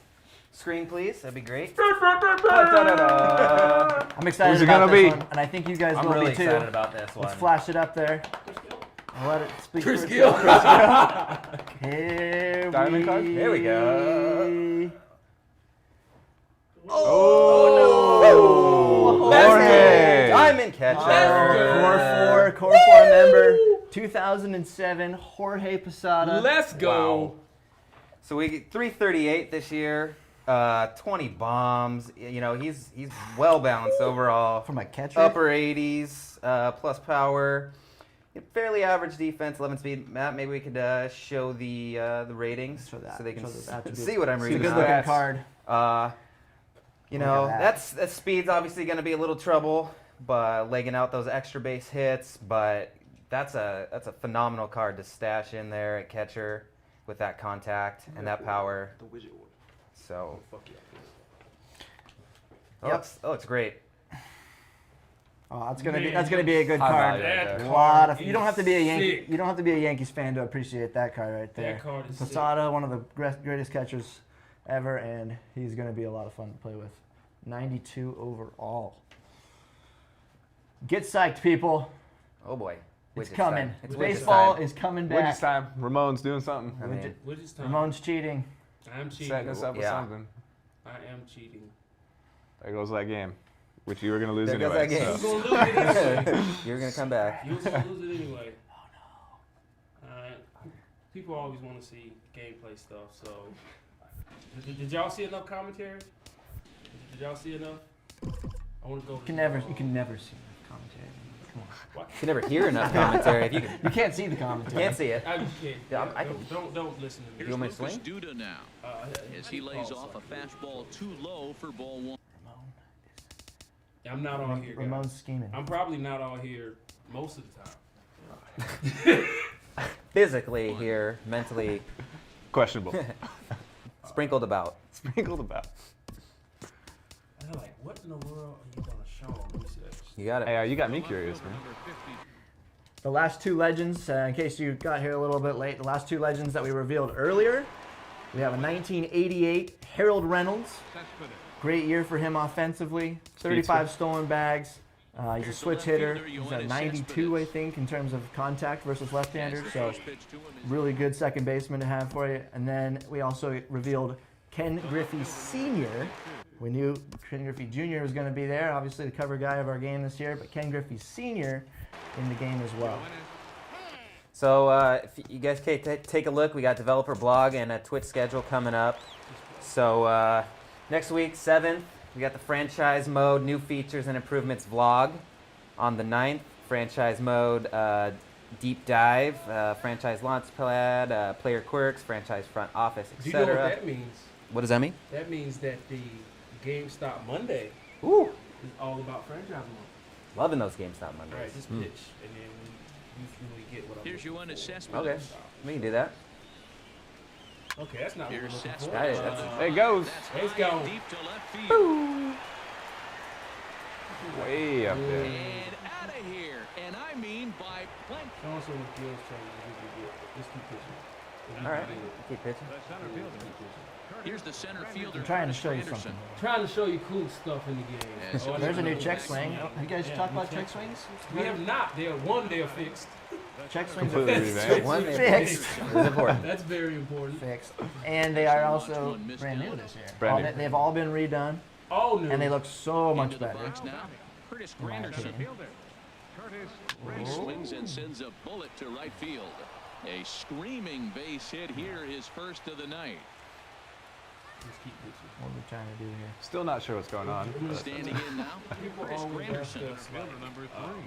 screen, please. That'd be great. I'm excited Who's it about gonna this be? one, and I think you guys I'm will really be too. excited about this one. Let's flash it up there. I'll let it speak for Chris itself. Gill. Here Diamond card? Here we go. Oh, Let's Jorge. go. Diamond catcher. Core 4 member, 2007, Jorge Posada. Let's go. Wow. So we get 338 this year, 20 bombs. You know, he's well balanced overall. From a catcher? Upper 80s, plus power. Fairly average defense, 11 speed. Matt, maybe we could show the ratings so they can see what I'm reading. It's a good looking card. You know, that speed's obviously going to be a little trouble, but legging out those extra base hits. But that's a phenomenal card to stash in there at catcher with that contact and that power. So, that looks great. Oh, that's gonna be a good High card. value right A lot of, is you don't have to be a Yankee. sick. You don't have to be a Yankees fan to appreciate that card right there. That card is Posada, one of the greatest catchers ever, and he's gonna be a lot of fun to play with. 92 overall. Get psyched, people. Oh boy, It's Widgets coming. time. It's Widgets Baseball time. is coming Widgets back. time. Ramon's doing something. I mean, What is time? Ramon's cheating. I'm cheating. Setting us up with Yeah. something. I am cheating. There goes that game, which you were going to lose There goes anyway. that game. so. You was gonna lose it anyway. You're gonna come back. You was gonna lose it anyway. Oh no. People always want to see gameplay stuff. So, did y'all see enough commentary? Did y'all see enough? I want to go. You can never see commentary. Come on. What? You can never hear enough commentary if you can. You can't see the commentary. Can't see it. I just can't. Yeah, I Don't listen to me. Here's want me to Lucas swing? Duda now as he lays off a fastball too low for ball 1. I'm not all here. guys. Ramon's scheming. I'm probably not all here most of the time. Physically here, mentally Questionable. sprinkled about. Sprinkled about. And I'm like, what in the world are you gonna show them? Let me see that. You got it. Hey, you got me curious, man. The last 2 legends, in case you got here a little bit late, the last 2 legends that we revealed earlier, we have a 1988 Harold Reynolds. Great year for him offensively. 35 stolen bags. He's a switch hitter. He's a 92, I think, in terms of contact versus left-handers. So really good second baseman to have for you. And then we also revealed Ken Griffey Sr. We knew Ken Griffey Jr. was going to be there, obviously the cover guy of our game this year, but Ken Griffey Sr. in the game as well. So if you guys can take a look, we got developer blog and a Twitch schedule coming up. So next week, 7th, we got the franchise mode, new features and improvements vlog. On the 9th, franchise mode, deep dive, franchise launchpad, player quirks, franchise front office, Do you know what etc. that means? What does that mean? That means that the GameStop Monday Ooh, is all about franchise month. loving those GameStop All right, Mondays. just pitch, and then you really get what I'm Here's looking your own for. assessment. Okay, we can do that. Okay, that's not what Here's I'm looking for. assessment. There it goes. Let's That's go. high deep to left field. Way up there. And out of here. And I mean by plenty. Show us what the skills changes. Just keep pitching. All right, keep pitching. Here's the center fielder. I'm trying to show you Anderson. something. Trying to show you cool stuff in the game. Yes, There's a new check Next swing. swing. Have you guys Yeah, talked new about check check swings? We have not. They're fixed. Check swings are Completely fixed. revamped. One Fixed. is important. That's very important. Fixed. And they are also brand new this year. Brand new. They've all been redone, All new. and they look so much Into the better. box now. Curtis in my Granderson. opinion. Curtis He swings and sends a bullet to right field. A screaming base hit here, his first of the night. Just keep pitching. What are we trying to do here? Still not sure what's going on. but- Standing in now, People Curtis always ask Granderson. us, like,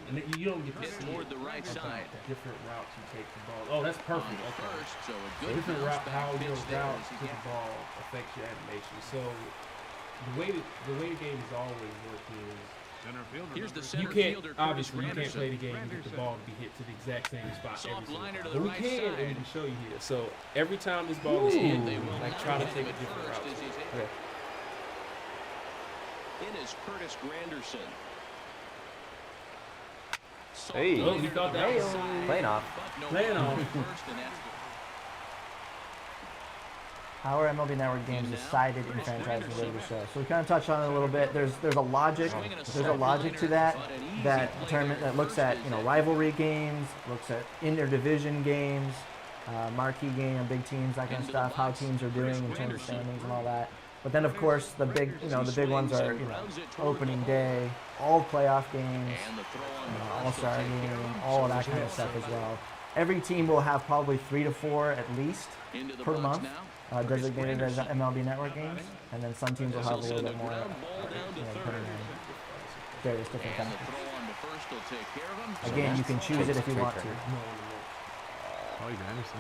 and then you don't get to Hit see toward it. the right side. Different routes you take the ball. Oh, that's perfect. On Okay. first, so a So good different bounce route, back how your pitch there route as to he the gets ball affects your animation. So the way the game is always working is Here's the you center can't fielder, obviously you Curtis can't play the game and Granderson. get the ball to be hit to the exact same spot Soft every single liner to time. the But we right can, and we side. can show you here. So every time this ball is hit, They will like not try to hit take him a at different first route. as he's hit. Okay. In is Curtis Granderson. Soft Hey. Oh, you thought that was Playing off. but no Playing ball off. at first, and that's How are MLB Network games decided in franchising over the show? So we kind of touched on it a little bit. There's a logic to that that looks at rivalry games, looks at inter-division games, marquee game, big teams, that kind of stuff. How teams are doing in terms of standings and all that. But then of course the big ones are opening day, all playoff games, all-star game, all of that kind of stuff as well. Every team will have probably 3 to 4 at least per month designated as MLB Network games, and then some teams will have a little bit more, depending on various different factors. Again, you can choose it if you want to. Oh, you can Anderson.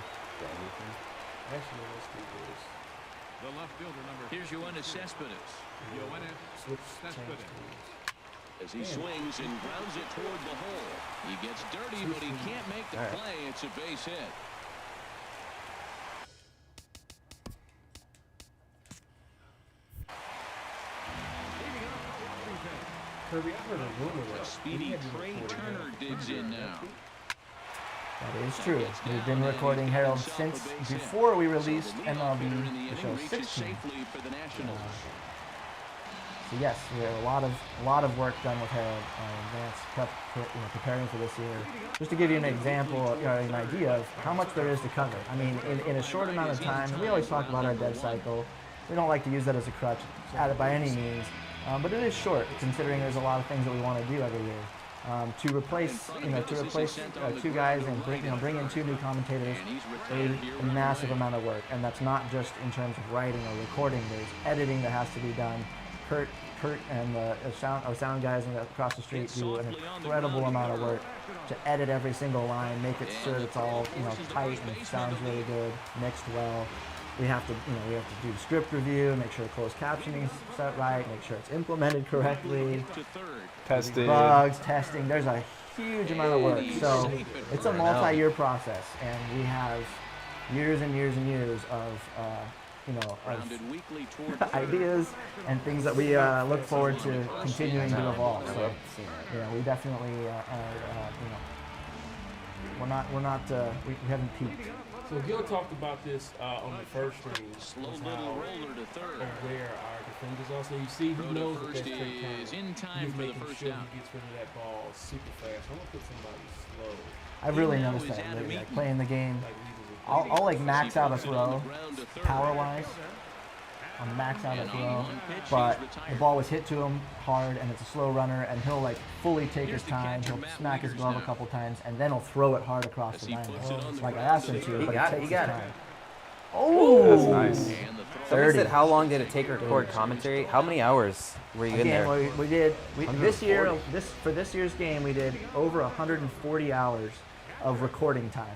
Actually, let's do this. The left fielder number Here's Yoenis Cespedes. Switch That's change good. screens. As he swings and grounds it toward the hole. He gets dirty, but he can't make the play. It's a base hit. Kirby, I heard a rumor. A speedy Trey Turner digs in now. That is true. We've been recording Harold since before we released MLB The Show 16. Safely for the Nationals. So yes, we have a lot of work done with Harold preparing for this year. Just to give you an example, an idea of how much there is to cover. I mean, in a short amount of time, and we always talk about our dev cycle. We don't like to use that as a crutch by any means, but it is short considering there's a lot of things that we want to do every year. To replace two guys and bring in 2 new commentators, a massive amount of work, and that's not just in terms of writing or recording. There's editing that has to be done. Kurt and our sound guys across the street do an incredible amount of work to edit every single line, make it sure it's all tight and it sounds really good, mixed well. We have to do script review, make sure closed captioning is set right, make sure it's implemented correctly. Tested. Bugs, testing. There's a huge amount of work. So it's a multi-year process, and we have years and years and years of ideas and things that we look forward to continuing to evolve. So we definitely we haven't peaked. So Gil talked about this on the first stream. Slow little roller to third. Where our defenders are. So you see, he knows that that's straight is in time He's for the making first sure down. he gets rid of that ball super fast. I'm gonna put somebody slow. I've really noticed that lately, like playing the game. I'll like max out a throw, power-wise. I'll max out a throw, but the ball was hit to him hard, and it's a slow runner, and he'll like fully take his time. He'll smack his glove a couple times, and then he'll throw it hard across the line. Like I asked him to, but he takes his time. Oh, That's nice. Somebody said, how long did it take to record commentary? How many hours were you in there? This year, for this year's game, we did over 140 hours of recording time.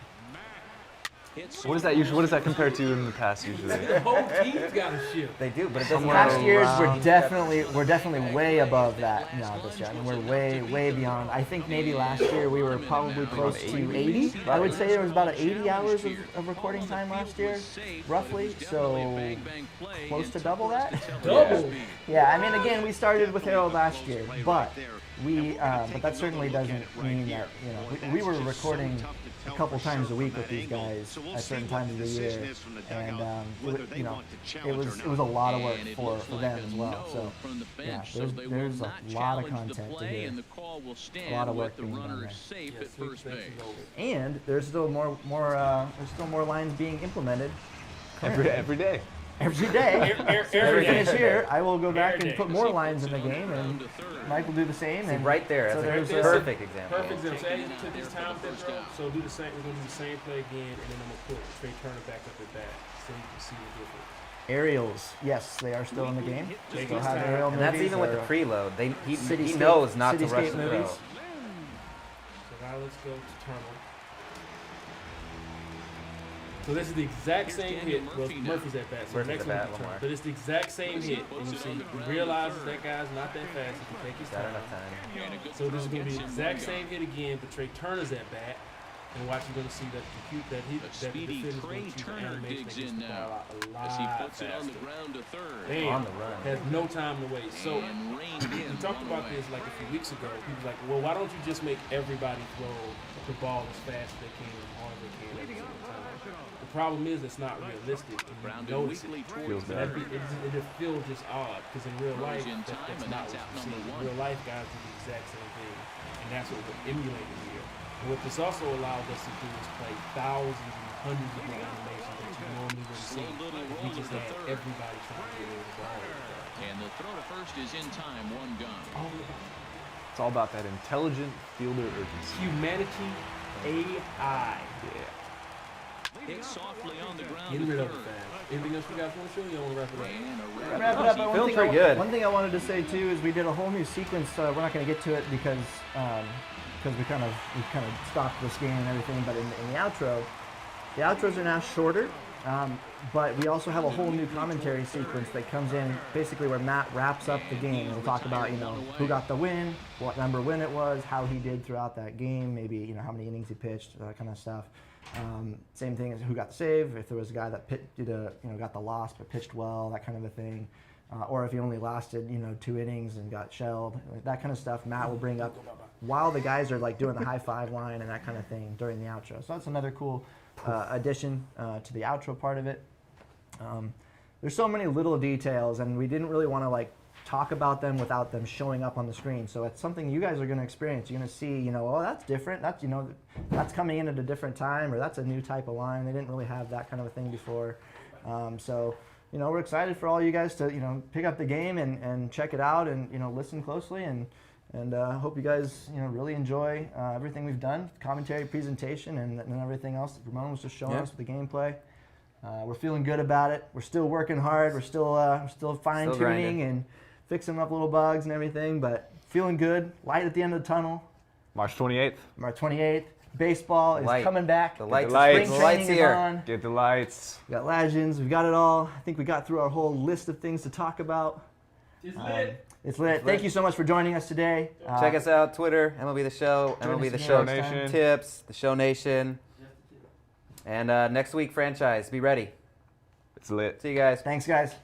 What is that usually? What does that compare to in the past usually? The whole team's got a shift. They do, but it doesn't Past matter. years, we're definitely way above that now this year. I mean, we're way beyond. I think maybe last year we were probably close to 80. I would say there was about 80 hours of recording time last year, roughly. So close to double that. Double. Yeah, I mean, again, we started with Harold last year, but but that certainly doesn't mean that we were recording a couple times a week with these guys we'll at see certain what times of the the year, decision is from the and dugout, whether they you know, want to challenge it or was not. a lot of work And it for looks like them a as well. no So from the yeah, bench, so they there's will a not lot of challenge the content to play, hear. and the call will A lot stand of with work the being done runner there. safe Yeah, at sweet first space base. is over. And there's still more lines being implemented Every day. every day. Every day. finish here, I will go back Every and day. put more lines in the game, and Mike will do the same. See, And right there. so That's there's a a- perfect example. Perfect example. Say Taking you it took out this there time for the thing, first bro. down. So do the same. We're gonna do the same play again, and then I'm gonna put Trey Turner back up at bat, so you can see the difference. aerials, yes, they are still in the game. Take Still his have time. aerial And that's movies even with the or preload. He Cityscape- knows not to Cityscape rush the throw. movies. So now let's go to Turner. So this is the exact Here's same Daniel hit. Well, Murphy now. Murphy's at bat. So Murphy's next at one bat, is one Turner. more. But it's the exact same hit. And you see, he realizes that guy's not that fast. He can take his Got time. enough time. And a good So this is throw going to be gets the him exact one same hit again, but Trey Turner's at bat. And watch, you're going to see that A speedy Trey Turner digs in now as he puts it on the ground to third. Damn, On the run. has no time to waste. So And reined we in talked one about away. this like a few weeks ago. He was like, well, why don't you just make everybody throw the ball as fast as they can, as hard as they can every single time? The problem is it's not realistic. And you Grounded notice weakly it. towards So third. it feels just odd because in real life, in that's time, and not that's what out you see. number In one. real life, guys do the exact same thing, and that's what we're emulating here. And what this also allows us to do is play thousands and hundreds of more animations that you normally wouldn't see. Slow little if we roll just to had third. everybody trying to get rid of the ball. And the throw to first is in time, one gone. It's all about that intelligent fielder urgency. Humanity, AI. Yeah. Hit softly on the ground Getting to rid of it third. fast. Anything else you guys want to show? You want to wrap it up? And a Wrap it up. But Feeling pretty good. One thing I wanted to say too is we did a whole new sequence. We're not going to get to it because we kind of stopped this game and everything. But in the outros are now shorter. But we also have a whole new commentary sequence that comes in basically where Matt wraps up the game. We'll talk about who got the win, what number win it was, how he did throughout that game, maybe how many innings he pitched, that kind of stuff. Same thing as who got the save, if there was a guy that got the loss but pitched well, that kind of a thing. Or if he only lasted 2 innings and got shelled, that kind of stuff. Matt will bring up while the guys are doing the high five line and that kind of thing during the outro. So that's another cool addition to the outro part of it. There's so many little details, and we didn't really want to talk about them without them showing up on the screen. So it's something you guys are going to experience. You're going to see, oh, that's different. That's that's coming in at a different time, or that's a new type of line. They didn't really have that kind of a thing before. So we're excited for all you guys to pick up the game and check it out and listen closely and hope you guys really enjoy everything we've done, commentary, presentation, and everything else that Ramon was just showing us with the gameplay. We're feeling good about it. We're still working hard. We're still fine tuning and fixing up little bugs and everything, but feeling good. Light at the end of the tunnel. March 28th. March 28th. Baseball is coming back. The lights, Spring the training lights is here. on. Get the lights. We got legends. We got it all. I think we got through our whole list of things to talk about. It's lit. It's lit. Thank you so much for joining us today. Check us out, Twitter, MLB The Show, Join MLB us The again Show next time. Tips, The Show Nation. And next week, franchise. Be ready. It's lit. See you guys. Thanks, guys.